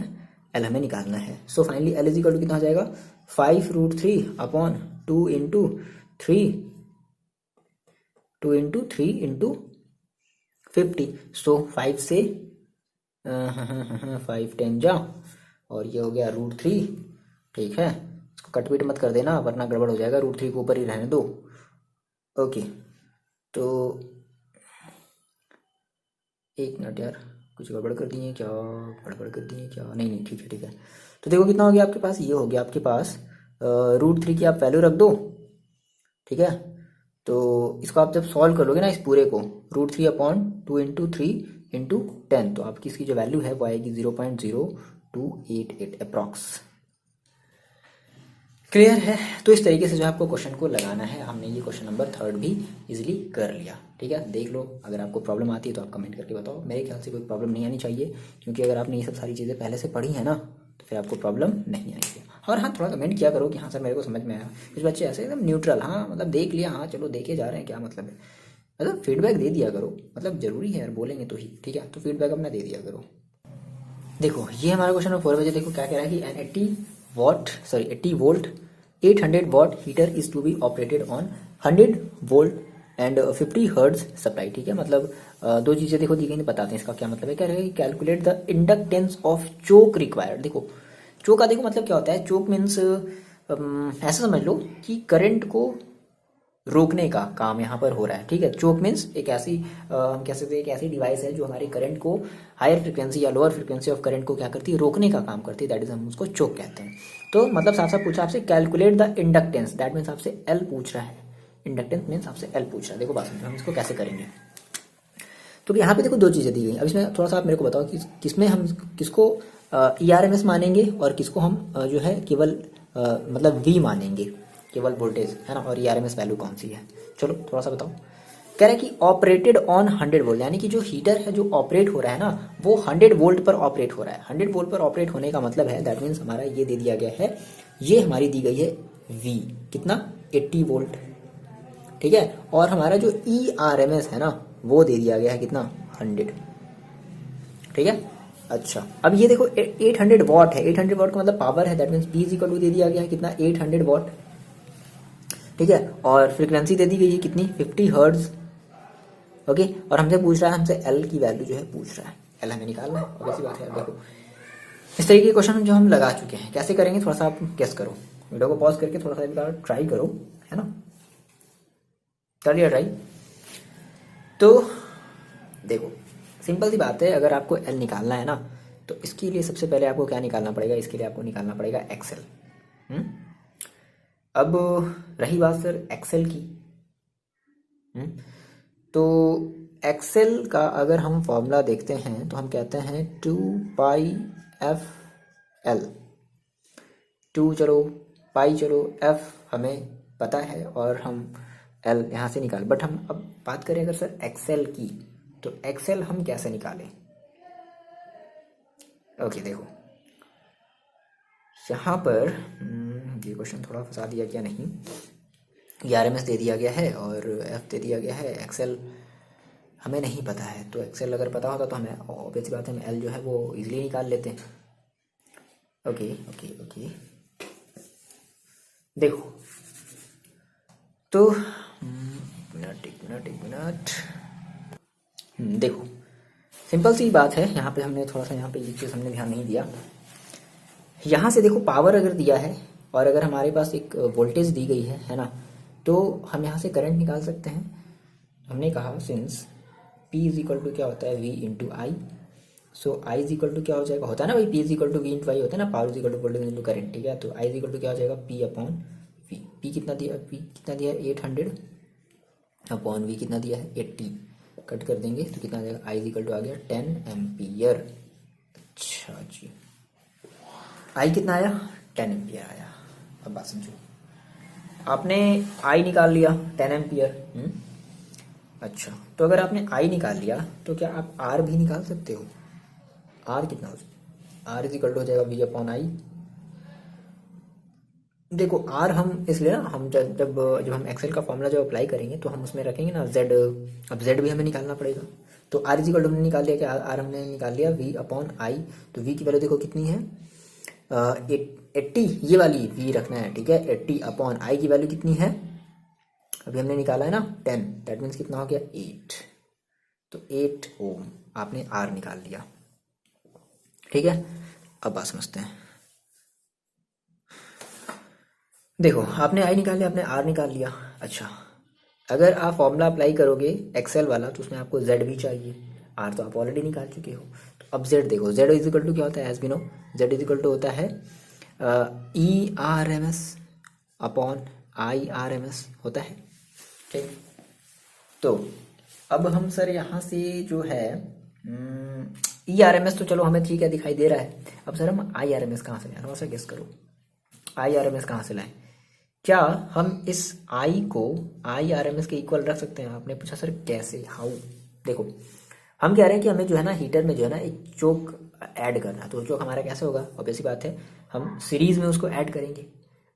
एल हमें निकालना है। So finally L is equal to कितना हो जाएगा 5√3 upon 2 into 3, 2 into 3 into 50। So 5 से 5 10 जा, और ये हो गया √3। ठीक है, इसको कटपीट मत कर देना वरना गड़बड़ हो जाएगा, √3 को ऊपर ही रहने दो। ओके, तो एक मिनट यार, कुछ गड़बड़ कर दी है क्या, गड़बड़ कर दी है क्या, नहीं नहीं ठीक है ठीक है। तो देखो कितना हो गया आपके पास, ये हो गया आपके पास √3 की आप वैल्यू रख दो, ठीक है। तो इसको आप जब सॉल्व कर लोगे ना इस पूरे को, √3/2 × 2 × 3 × 10, तो आपकी इसकी जो वैल्यू है वो आएगी 0.0288 अप्रॉक्स। क्लियर है। तो इस तरीके से जो आपको क्वेश्चन को लगाना है, हमने ये क्वेश्चन नंबर 3 भी इजीली कर लिया। ठीक है, देख लो, अगर आपको प्रॉब्लम आती है तो आप कमेंट करके बताओ। मेरे ख्याल से कोई प्रॉब्लम नहीं आनी चाहिए, क्योंकि अगर आपने ये सब सारी चीज़ें पहले से पढ़ी है ना, तो फिर आपको प्रॉब्लम नहीं आएगी। और हाँ, थोड़ा कमेंट किया करो कि हाँ सर मेरे को समझ में आया। कुछ बच्चे ऐसे एकदम न्यूट्रल, हाँ मतलब देख लिया, हाँ चलो देखे जा रहे हैं, क्या मतलब है, मतलब फीडबैक दे दिया करो, मतलब ज़रूरी है यार, बोलेंगे तो ही। ठीक है, तो फीडबैक अपना दे दिया करो। देखो ये हमारा क्वेश्चन नंबर 4 बजे, देखो क्या कह रहा है कि an 80 volt 800 watt heater is to be operated on 100 volt and 50 hertz supply. ठीक है, मतलब दो चीज़ें देखो दी गई, बताते हैं इसका क्या मतलब है। कह रहे हैं कि calculate the inductance of choke required. देखो चोक का देखो मतलब क्या होता है, चोक मीन्स ऐसा समझ लो कि करंट को रोकने का काम यहाँ पर हो रहा है। ठीक है, चोक मीन्स एक ऐसी हम कह सकते हैं एक ऐसी डिवाइस है जो हमारी करंट को, हायर फ्रिक्वेंसी या लोअर फ्रिक्वेंसी ऑफ करंट को क्या करती है, रोकने का काम करती है। दैट इज हम उसको चोक कहते हैं। तो मतलब साफ साफ पूछा आपसे calculate the inductance, that means आपसे एल पूछ रहा है। इंडक्टेंस मीन्स आपसे एल पूछ रहा है। देखो बात समझो हम इसको कैसे करेंगे। तो यहाँ पे देखो दो चीज़ें दी गई। अब इसमें थोड़ा सा आप मेरे को बताओ कि किसमें हम किसको ERMS मानेंगे और किसको हम जो है केवल मतलब V मानेंगे, केवल वोल्टेज है ना, और ERMS वैल्यू कौन सी है। चलो थोड़ा सा बताओ। कह रहा है कि ऑपरेटेड ऑन 100 वोल्ट, यानी कि जो हीटर है जो ऑपरेट हो रहा है ना, वो 100 वोल्ट पर ऑपरेट हो रहा है। 100 वोल्ट पर ऑपरेट होने का मतलब है, दैट मीन्स हमारा ये दे दिया गया है, ये हमारी दी गई है V कितना, 80 वोल्ट। ठीक है, और हमारा जो ERMS है ना, वो दे दिया गया है कितना, 100। ठीक है, अच्छा अब ये देखो 800 वॉट है, 800 वॉट का मतलब पावर है, that means P equal to दे दिया गया है कितना, 800 वॉट। ठीक है, और फ्रिक्वेंसी दे दी गई है कितनी, 50 हर्ट्ज। ओके, और हमसे पूछ रहा है, हमसे L की वैल्यू जो है पूछ रहा है, L हमें निकालना है, और ऐसी बात है। देखो इस तरीके के क्वेश्चन जो हम लगा चुके हैं, कैसे करेंगे थोड़ा सा आप गेस करो, वीडियो को पॉज करके थोड़ा सा एक बार ट्राई करो, है ना, कर लिया ट्राई। तो देखो सिंपल सी बात है, अगर आपको L निकालना है ना, तो इसके लिए सबसे पहले आपको क्या निकालना पड़ेगा, इसके लिए आपको निकालना पड़ेगा एक्सेल। अब रही बात सर एक्सेल की, तो एक्सेल का अगर हम फॉर्मूला देखते हैं तो हम कहते हैं 2πfL। 2 चलो, पाई चलो, F हमें पता है और हम L यहाँ से निकाल। बट हम अब बात करें अगर सर एक्सेल की, तो एक्सेल हम कैसे निकालें। ओके देखो यहाँ पर ये क्वेश्चन थोड़ा फंसा दिया क्या नहीं, ERMS दे दिया गया है और F दे दिया गया है, एक्सेल हमें नहीं पता है। तो एक्सेल अगर पता होता तो हमें ऑब्वियस बात है, हम L जो है वो इजीली निकाल लेते हैं। ओके ओके ओके, देखो तो एक मिनट देखो सिंपल सी बात है, यहाँ पे हमने थोड़ा सा यहाँ पे ये चीज़ हमने ध्यान नहीं दिया। यहाँ से देखो पावर अगर दिया है और अगर हमारे पास एक वोल्टेज दी गई है ना, तो हम यहाँ से करंट निकाल सकते हैं। हमने कहा since P is equal to क्या होता है, V into I, so I is equal to क्या हो जाएगा, होता है ना भाई, P is equal to V into I होता है ना, power is equal to voltage into current. ठीक है, तो I इज इक्वल टू क्या हो जाएगा, P अपॉन V। P कितना दिया, P कितना दिया है 800 अपॉन V कितना दिया है 80, कट कर देंगे तो कितना आ जाएगा, I इज इक्वल टू आ गया 10 एम्पियर। अच्छा जी, I कितना आया, 10 एम्पियर आया। अब बात समझो, आपने I निकाल लिया 10 एम्पियर। अच्छा, तो अगर आपने I निकाल लिया तो क्या आप R भी निकाल सकते हो। R कितना हो जाएगा, R इज इक्वल टू हो जाएगा V अपॉन आई। देखो R हम इसलिए ना, हम जब हम एक्सेल का फॉर्मूला जब अप्लाई करेंगे तो हम उसमें रखेंगे ना Z। अब Z भी हमें निकालना पड़ेगा, तो R इज इक्वल टू हमने निकाल लिया, क्या R हमने निकाल लिया V अपॉन आई। तो V की वैल्यू देखो कितनी है, 80, ये वाली V रखना है। ठीक है, 80 अपॉन आई की वैल्यू कितनी है, अभी हमने निकाला है ना 10, दैट मीन्स कितना हो गया 8, तो 8 ओम आपने R निकाल लिया। ठीक है, अब बात समझते हैं। देखो आपने I निकाल लिया, आपने R निकाल लिया। अच्छा, अगर आप फॉर्मूला अप्लाई करोगे एक्सेल वाला तो उसमें आपको Z भी चाहिए, R तो आप ऑलरेडी निकाल चुके हो। तो अब Z देखो, Z इज इक्वल टू क्या होता है, as we know Z is equal to होता है ERMS अपॉन IRMS होता है। ठीक, तो अब हम सर यहाँ से जो है ERMS तो चलो हमें ठीक है दिखाई दे रहा है। अब सर हम IRMS कहाँ से लाएं, थोड़ा सा गेस करो IRMS कहाँ से लाएं। क्या हम इस I को IRMS के इक्वल रख सकते हैं? आपने पूछा सर कैसे, हाउ। देखो हम कह रहे हैं कि हमें जो है ना हीटर में जो है ना एक चोक ऐड करना है। तो चोक हमारा कैसे होगा, ऑब्वियस सी बात है हम सीरीज में उसको ऐड करेंगे।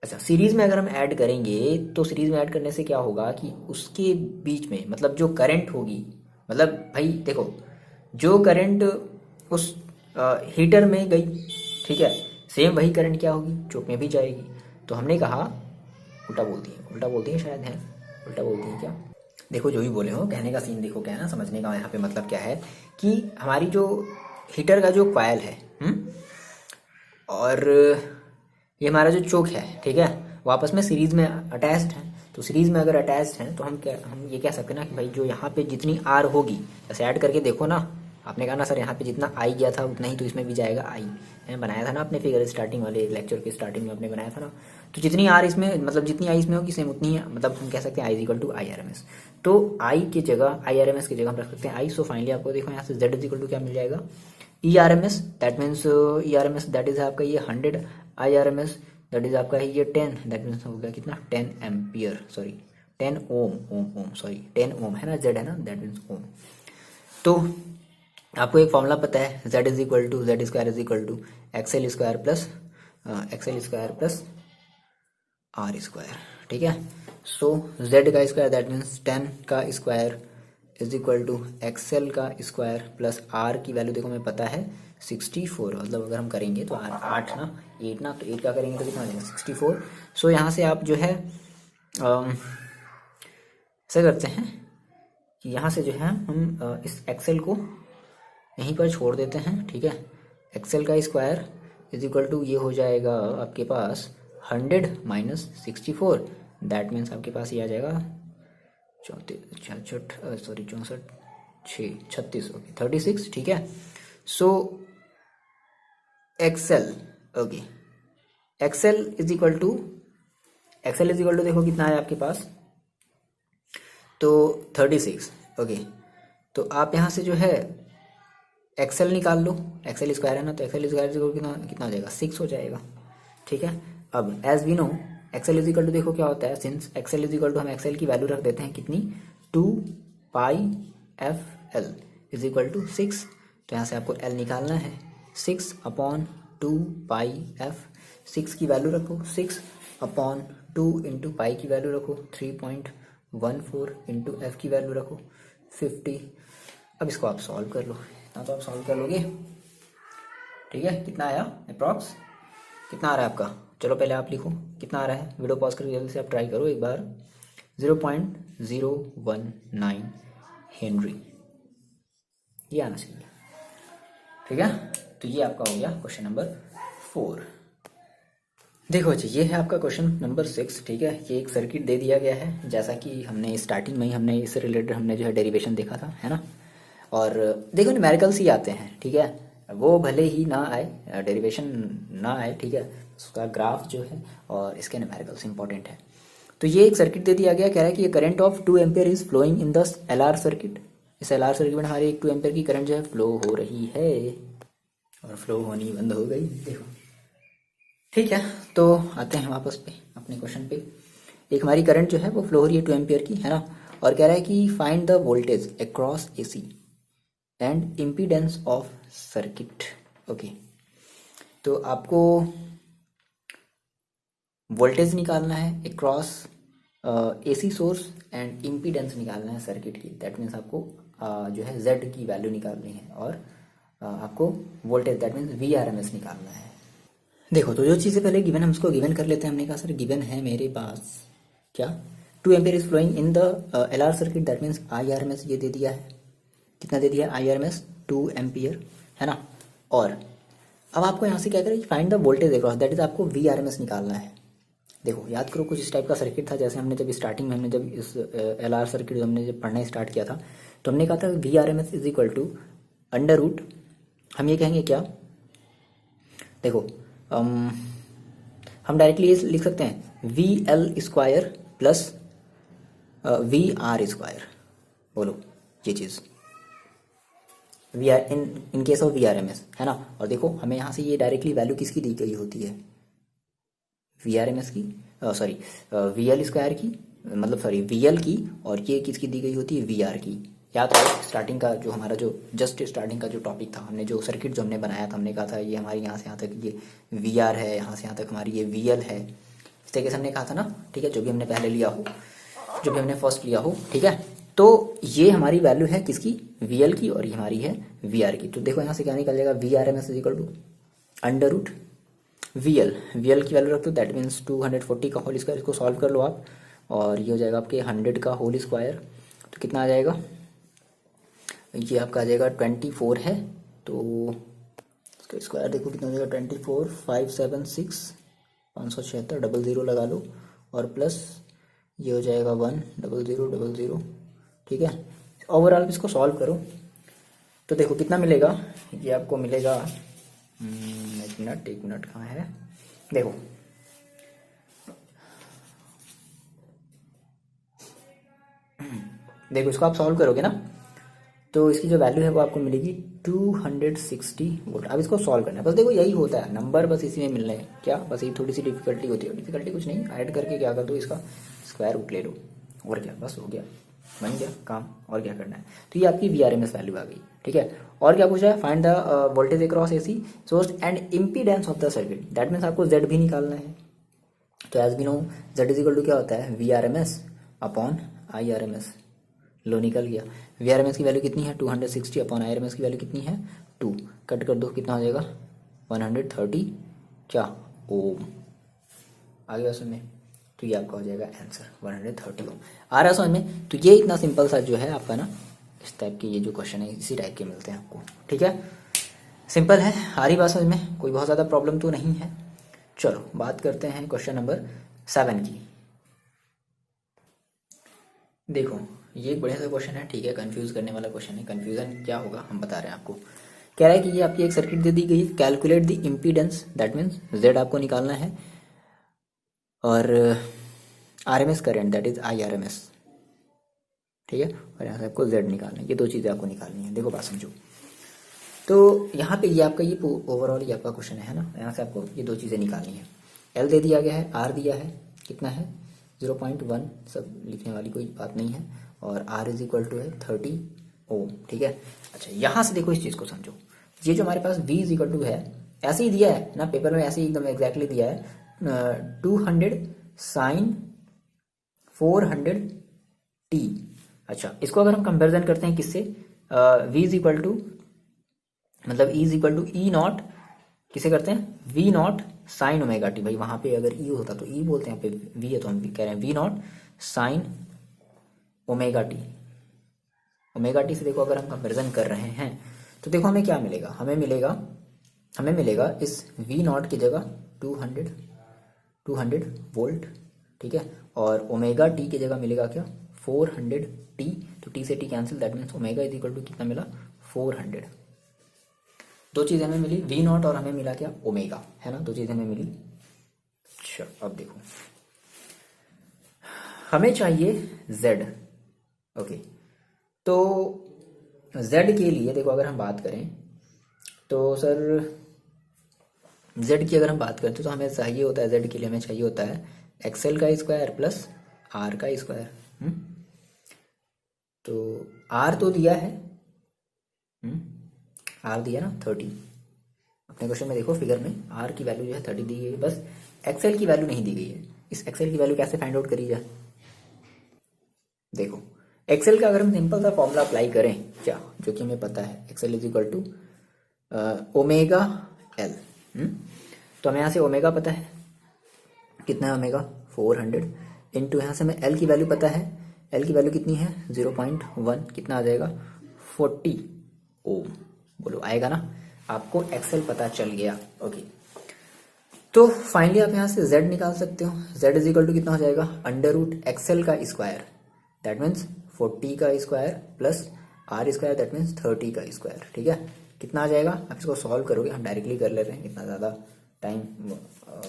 अच्छा, सीरीज में अगर हम ऐड करेंगे तो सीरीज में ऐड करने से क्या होगा कि उसके बीच में मतलब जो करंट होगी, मतलब भाई देखो जो करंट उस हीटर में गई, ठीक है, सेम वही करंट क्या होगी चोक में भी जाएगी। तो हमने कहा उल्टा बोलती है शायद, है उल्टा बोलती है क्या। देखो जो भी बोले हो, कहने का सीन देखो क्या है ना, समझने का यहाँ पे मतलब क्या है कि हमारी जो हीटर का जो कॉइल है और ये हमारा जो चोक है, ठीक है, वो आपस में सीरीज में अटैच्ड है। तो सीरीज में अगर अटैच्ड हैं तो हम ये कह सकते हैं ना कि भाई जो यहाँ पे जितनी आर होगी, जैसे ऐड करके देखो ना, आपने कहा ना सर यहाँ पे जितना आई गया था उतना ही तो इसमें भी जाएगा आई, है बनाया था ना आपने फिगर स्टार्टिंग वाले लेक्चर के स्टार्टिंग में आपने बनाया था ना। तो जितनी आर इसमें मतलब जितनी आई इसमें होगी सेम उतनी है, मतलब हम कह सकते हैं I is equal to IRMS। तो आई की जगह IRMS की जगह हम रख सकते हैं आई। सो फाइनली आपको देखो यहाँ से Z इज इक्वल टू क्या मिल जाएगा ERMS, that means ERMS that is आपका ये 100, IRMS दैट इज आपका है ये 10, दैट मीन्स हो गया कितना 10 एम्पियर, सॉरी 10 ओम सॉरी 10 ओम है ना, Z है ना, दैट मीन्स ओम। तो आपको एक फॉर्मूला पता है Z is equal to Z square is equal to XL square plus R square, ठीक है। सो Z का स्क्वायर दैट मीन्स 10 का square is equal to XL का स्क्वायर प्लस R की वैल्यू देखो हमें पता है 64, मतलब अगर हम करेंगे तो 8 ना 8 ना, तो 8 का करेंगे तो कितना आ जाएगा 64। सो यहाँ से आप जो है ऐसा करते हैं कि यहाँ से जो है हम इस एक्सएल को यहीं पर छोड़ देते हैं, ठीक है। एक्सएल का स्क्वायर इज इक्वल टू ये हो जाएगा आपके पास 100 माइनस 64, दैट मीन्स आपके पास ये आ जाएगा 36 ओके 36, ठीक है। So XL okay XL is equal to देखो कितना है आपके पास, तो 36 ओके। तो आप यहाँ से जो है एक्सएल निकाल लो, एक्सएल स्क्वायर है ना, तो एक्सएल स्क्वायर कितना हो जाएगा 6 हो जाएगा, ठीक है। अब as we know XL is equal to देखो क्या होता है, since XL is equal to हम एक्सएल की वैल्यू रख देते हैं कितनी 2 pi F L is equal to 6। तो यहाँ से आपको एल निकालना है 6 अपॉन 2 पाई एफ, 6 की वैल्यू रखो 6 अपॉन 2 इंटू पाई की वैल्यू रखो 3.14 इंटू एफ की वैल्यू रखो 50। अब इसको आप सॉल्व कर लो, इतना तो आप सॉल्व कर लोगे, ठीक है। कितना आया अप्रॉक्स, कितना आ रहा है आपका, चलो पहले आप लिखो कितना आ रहा है, वीडियो पॉज करके जल्दी से आप ट्राई करो एक बार। 0.019 हेनरी ये आना चाहिए, ठीक है। तो ये आपका हो गया क्वेश्चन नंबर 4। देखो जी ये है आपका क्वेश्चन नंबर 6, ठीक है। ये एक सर्किट दे दिया गया है, जैसा कि हमने स्टार्टिंग में ही हमने इससे रिलेटेड हमने जो है डेरिवेशन देखा था, है ना। और देखो न्यूमेरिकल्स ही आते हैं, ठीक है, वो भले ही ना आए डेरिवेशन ना आए, ठीक है, उसका ग्राफ जो है और इसके न्यूमेरिकल्स इंपॉर्टेंट है। तो ये एक सर्किट दे दिया गया, कह रहा है कि ये current of 2 ampere is flowing in the LR circuit. इस LR सर्किट में हमारी एक 2 एम्पियर की करंट जो है फ्लो हो रही है और फ्लो होनी बंद हो गई, देखो, ठीक है। तो आते हैं वापस पे अपने क्वेश्चन पे। एक हमारी करंट जो है वो फ्लो हो रही है 2 एम्पियर की, है ना, और कह रहा है कि find the voltage across AC and impedance of circuit, okay. तो आपको वोल्टेज निकालना है across AC source and impedance निकालना है सर्किट की, दैट मीन्स आपको जो है Z की वैल्यू निकालनी है और आपको वोल्टेज दैट मीन्स VRMS निकालना है। देखो तो जो चीज़ें पहले गिवन हम उसको गिवन कर लेते हैं। हमने कहा सर गिवन है मेरे पास क्या 2 ampere is flowing in the LR circuit, that means IRMS ये दे दिया है, कितना दे दिया है IRMS 2 एम्पियर, है ना। और अब आपको यहाँ से क्या करें, find the voltage across, that is आपको VRMS निकालना है। देखो याद करो कुछ इस टाइप का सर्किट था, जैसे हमने जब स्टार्टिंग में हमने जब इस LR सर्किट जो हमने जब पढ़ना स्टार्ट किया था तो हमने कहा था VRMS is equal to under root, हम ये कहेंगे क्या, देखो हम डायरेक्टली ये लिख सकते हैं V L square plus V R square. बोलो ये चीज़ V R in case of V R M S है ना। और देखो हमें यहाँ से ये डायरेक्टली वैल्यू किसकी दी गई होती है, वी आर एम एस की, सॉरी वी एल स्क्वायर की, मतलब सॉरी वी एल की, और ये किसकी दी गई होती है, वी आर की। याद करो स्टार्टिंग का जो हमारा जो जस्ट स्टार्टिंग का जो टॉपिक था, हमने जो सर्किट जो हमने बनाया था, हमने कहा था ये हमारी यहाँ से यहाँ तक ये वी आर है, यहाँ से यहाँ तक हमारी ये वी एल है, इस तरीके से हमने कहा था ना। ठीक है, जो भी हमने पहले लिया हो, जो भी हमने फर्स्ट लिया हो, ठीक है। तो ये हमारी वैल्यू है किसकी, वी एल की, और ये हमारी है वी आर की। तो देखो यहाँ से क्या निकल जाएगा, V R M S is equal to under root V L की वैल्यू रख दो, दैट मीन्स 240 का होल स्क्वायर। इसको सॉल्व कर लो आप, और ये हो जाएगा आपके 100 का होल स्क्वायर। तो कितना आ जाएगा, ये आपका आ जाएगा 24 है, तो इसका स्क्वायर देखो कितना हो जाएगा, 24 576 576 डबल ज़ीरो लगा लो, और प्लस ये हो जाएगा 1 00 00। ठीक है, ओवरऑल इसको सॉल्व करो तो देखो कितना मिलेगा, ये आपको मिलेगा, एक मिनट कहाँ है, देखो देखो इसको आप सॉल्व करोगे ना, तो इसकी जो वैल्यू है वो आपको मिलेगी 260 वोल्ट। अब इसको सॉल्व करना है, बस देखो यही होता है, नंबर बस इसी में मिलने हैं क्या, बस ये थोड़ी सी डिफिकल्टी होती है। डिफिकल्टी कुछ नहीं, ऐड करके क्या कर दो, इसका स्क्वायर रूट ले लो, और क्या, बस हो गया, बन गया काम, और क्या करना है। तो ये आपकी V R M S value आ गई। ठीक है, और क्या पूछा है, find the voltage across AC source and impedance of the circuit, that means आपको जेड भी निकालना है। तो as we know Z is equal to क्या होता है, V R M S upon I R M S. लो निकल गया, वी आर एम एस की वैल्यू कितनी है 260 upon I R M S की वैल्यू कितनी है 2, कट कर दो कितना हो जाएगा 130 क्या ओम। आगे बात समझ में, तो ये आपका हो जाएगा आंसर 130 ओम। आ रहा समझ में। तो ये इतना सिंपल सा जो है आपका ना, इस टाइप के ये जो क्वेश्चन है इसी टाइप के मिलते हैं आपको। ठीक है, सिंपल है, आ रही बात समझ में, कोई बहुत ज़्यादा प्रॉब्लम तो नहीं है। चलो बात करते हैं क्वेश्चन नंबर 7 की। देखो ये एक बढ़िया सा क्वेश्चन है, ठीक है, कंफ्यूज करने वाला क्वेश्चन है। कंफ्यूजन क्या होगा हम बता रहे हैं आपको। कह रहा है कि ये आपकी एक सर्किट दे दी गई है, calculate the impedance, that means Z आपको निकालना है, और RMS current that is IRMS. ठीक है, और यहाँ से आपको जेड निकालना है, ये दो चीज़ें आपको निकालनी है। देखो बात समझो, तो यहाँ पे ये आपका ये ओवरऑल ये आपका क्वेश्चन है ना, यहाँ से आपको ये दो चीज़ें निकालनी है। एल दे दिया गया है, आर दिया है, कितना है 0.1, सब लिखने वाली कोई बात नहीं है, और R इज इक्वल टू है 30 ओम। ठीक है, अच्छा यहाँ से देखो इस चीज़ को समझो, ये जो हमारे पास V इज इक्वल टू है, ऐसे ही दिया है ना पेपर में, ऐसे ही एकदम एग्जैक्टली दिया है 200 साइन 400 T। अच्छा इसको अगर हम कंपेरिजन करते हैं किससे, V इज इक्वल टू मतलब E is equal to E naught, किसे करते हैं V naught sine omega T. भाई वहां पे अगर E होता तो E बोलते हैं, यहाँ पे V है तो हम कह रहे हैं V naught sine omega T. Omega T से देखो अगर हम कंपेरिजन कर रहे हैं तो देखो हमें क्या मिलेगा, हमें मिलेगा इस V नॉट की जगह 200 वोल्ट। ठीक है, और ओमेगा टी की जगह मिलेगा क्या 400 टी। तो टी से T cancel, that means omega is equal to कितना मिला 400। दो चीज़ें हमें मिली, V नॉट और हमें मिला क्या ओमेगा, है ना, दो चीज़ें हमें मिली। अच्छा अब देखो हमें चाहिए Z। ओके, तो Z के लिए देखो अगर हम बात करें तो सर Z की अगर हम बात करते हैं तो हमें चाहिए होता है, Z के लिए हमें चाहिए होता है एक्सएल का स्क्वायर प्लस R का स्क्वायर। तो R तो दिया है, R दिया ना 30, अपने क्वेश्चन में देखो फिगर में R की वैल्यू जो है 30 दी गई है, बस एक्सएल की वैल्यू नहीं दी गई है। इस एक्सएल की वैल्यू कैसे फाइंड आउट करी जाए, देखो एक्सेल का अगर हम सिंपल सा फॉर्मूला अप्लाई करें क्या, जो कि हमें पता है XL is equal to omega L. तो हमें यहाँ से ओमेगा पता है, कितना है ओमेगा 400, इंटू यहाँ से हमें एल की वैल्यू पता है, एल की वैल्यू कितनी है 0.1, कितना आ जाएगा 40 ओम। बोलो आएगा ना, आपको एक्सेल पता चल गया। ओके, तो फाइनली आप यहाँ से Z निकाल सकते हो, Z इज इक्वल टू कितना हो जाएगा अंडर रूट एक्सेल का स्क्वायर, दैट मीन्स 40 का square plus R square, that means 30 का स्क्वायर। ठीक है, कितना आ जाएगा, आप इसको सॉल्व करोगे, हम डायरेक्टली कर ले रहे हैं, इतना ज़्यादा टाइम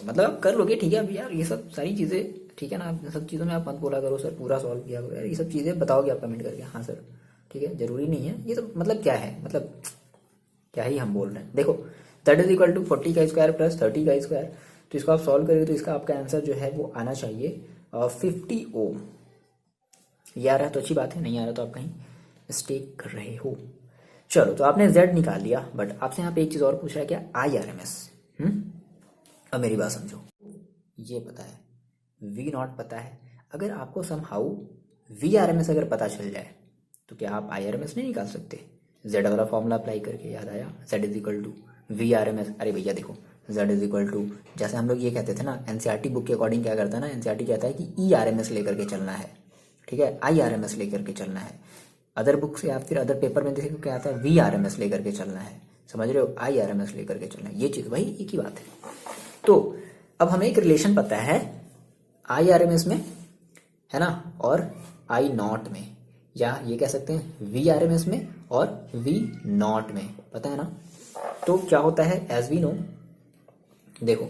मतलब आप कर लोगे, ठीक है। अब यार ये सब सारी चीज़ें, ठीक है ना, आप सब चीज़ों में आप मत बोला करो सर पूरा सॉल्व किया करो यार, ये सब चीज़ें बताओगे आप कमेंट करके, हाँ सर ठीक है, जरूरी नहीं है ये सब। मतलब क्या है, मतलब क्या ही हम बोल रहे हैं। देखो दैट इज इक्वल टू 40 का स्क्वायर प्लस 30 का स्क्वायर, तो इसको आप सॉल्व करेंगे तो इसका आपका आंसर जो है वो आना चाहिए 50 ओम। ये आ रहा है तो अच्छी बात है, नहीं आ रहा तो आप कहीं मिस्टेक कर रहे हो। चलो तो आपने Z निकाल लिया, बट आपसे यहाँ पे एक चीज़ और पूछ रहा है क्या, IRMS। अब मेरी बात समझो, ये पता है V0 पता है, अगर आपको समहाउ VRMS अगर पता चल जाए तो क्या आप IRMS नहीं निकाल सकते? Z वाला फॉर्मूला अप्लाई करके, याद आया, Z is equal to VRMS। अरे भैया देखो Z इज इक्वल टू, जैसे हम लोग ये कहते थे ना, NCERT बुक के अकॉर्डिंग क्या करता है ना, NCERT कहता है कि ERMS लेकर के चलना है, ठीक है, IRMS लेकर के चलना है। अदर बुक्स या फिर अदर पेपर में देखो क्या आता है, VRMS लेकर के चलना है, समझ रहे हो, IRMS लेकर के चलना है, ये चीज़ वही एक ही बात है। तो अब हमें एक रिलेशन पता है IRMS में, है ना, और I0 में, या ये कह सकते हैं VRMS में और V0 में, पता है ना। तो क्या होता है, एज वी नो, देखो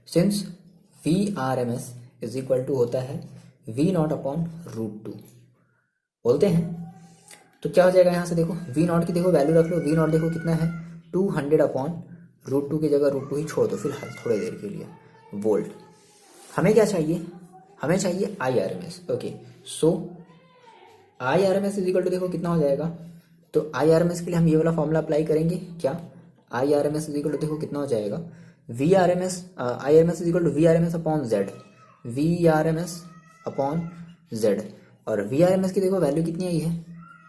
since VRMS is equal to होता है V0 अपॉन √2 बोलते हैं, तो क्या हो जाएगा यहाँ से, देखो V0 की देखो वैल्यू रख लो, V0 देखो कितना है 200 अपॉन √2 की जगह √2 ही छोड़ दो फिलहाल थोड़ी देर के लिए, वोल्ट। हमें क्या चाहिए, हमें चाहिए IRMS। Okay, so IRMS is equal to देखो कितना हो जाएगा, तो IRMS के लिए हम ये वाला फॉर्मूला अप्लाई करेंगे क्या, IRMS इज इक्वल टू देखो कितना हो जाएगा, IRMS is equal to VRMS upon Z, VRMS upon Z, और VRMS की देखो वैल्यू कितनी आई है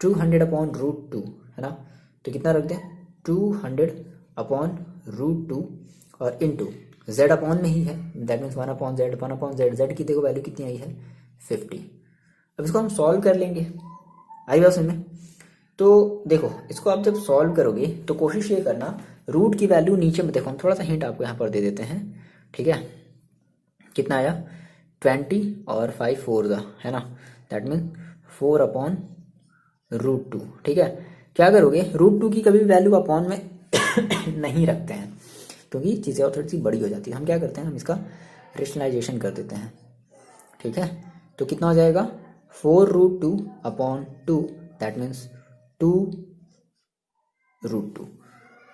200 अपॉन √2, है ना, तो कितना रख दें 200 अपॉन √2 और इनटू Z अपॉन में ही है, that means 1 upon Z, Z की देखो वैल्यू कितनी आई है 50। अब इसको हम सॉल्व कर लेंगे, आई बात समझ में। तो देखो इसको आप जब सॉल्व करोगे तो कोशिश ये करना रूट की वैल्यू नीचे में, देखो हम थोड़ा सा हिंट आपको यहाँ पर दे देते हैं, ठीक है, कितना आया 20 और 5 4 है ना, दैट मीन 4 अपॉन √2, ठीक है। क्या करोगे, √2 की कभी भी वैल्यू अपॉन में नहीं रखते हैं क्योंकि चीज़ें और थोड़ी सी बड़ी हो जाती है, हम क्या करते हैं, हम इसका रेशनलाइजेशन कर देते हैं, ठीक है। तो कितना हो जाएगा 4 √2 अपॉन 2, दैट मीन्स 2 √2,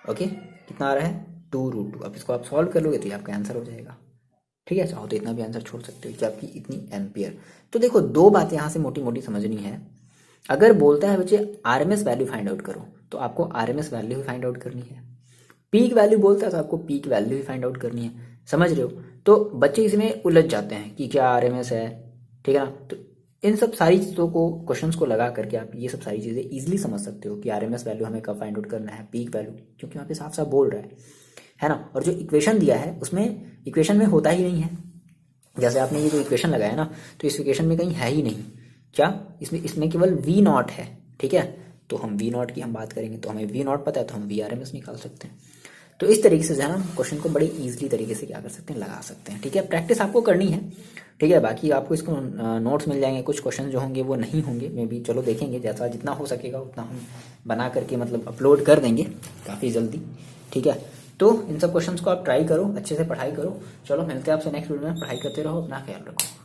ओके, कितना आ रहा है 2 √2। अब इसको आप सॉल्व कर लोगे तो ये आपका आंसर हो जाएगा, ठीक है। चाहो तो इतना भी आंसर छोड़ सकते हो कि आपकी इतनी एम्पियर। तो देखो दो बातें यहाँ से मोटी मोटी समझनी है, अगर बोलता है बच्चे RMS वैल्यू फाइंड आउट करो तो आपको RMS वैल्यू ही फाइंड आउट करनी है, पीक वैल्यू बोलता है तो आपको पीक वैल्यू ही फाइंड आउट करनी है, समझ रहे हो। तो बच्चे इसमें उलझ जाते हैं कि क्या RMS है, ठीक है ना। तो इन सब सारी चीज़ों को, क्वेश्चंस को लगा करके आप ये सब सारी चीज़ें इजीली समझ सकते हो कि RMS वैल्यू हमें कब फाइंड आउट करना है, पीक वैल्यू, क्योंकि वहाँ पे साफ साफ बोल रहा है ना। और जो इक्वेशन दिया है उसमें इक्वेशन में होता ही नहीं है, जैसे आपने ये जो इक्वेशन लगाया ना, तो इस इक्वेशन में कहीं है ही नहीं, क्या इसमें केवल V0 है, ठीक है। तो हम V0 की हम बात करेंगे तो हमें V0 पता है तो हम VRMS निकाल सकते हैं। तो इस तरीके से जो है ना क्वेश्चन को बड़े इजीली तरीके से क्या कर सकते हैं, लगा सकते हैं, ठीक है। प्रैक्टिस आपको करनी है, ठीक है। बाकी आपको इसको नोट्स मिल जाएंगे, कुछ क्वेश्चन जो होंगे वो नहीं होंगे, मे बी, चलो देखेंगे, जैसा जितना हो सकेगा उतना हम बना करके मतलब अपलोड कर देंगे काफ़ी जल्दी, ठीक है। तो इन सब क्वेश्चंस को आप ट्राई करो, अच्छे से पढ़ाई करो। चलो मिलते हैं आपसे नेक्स्ट वीडियो में, पढ़ाई करते रहो, अपना ख्याल रखो।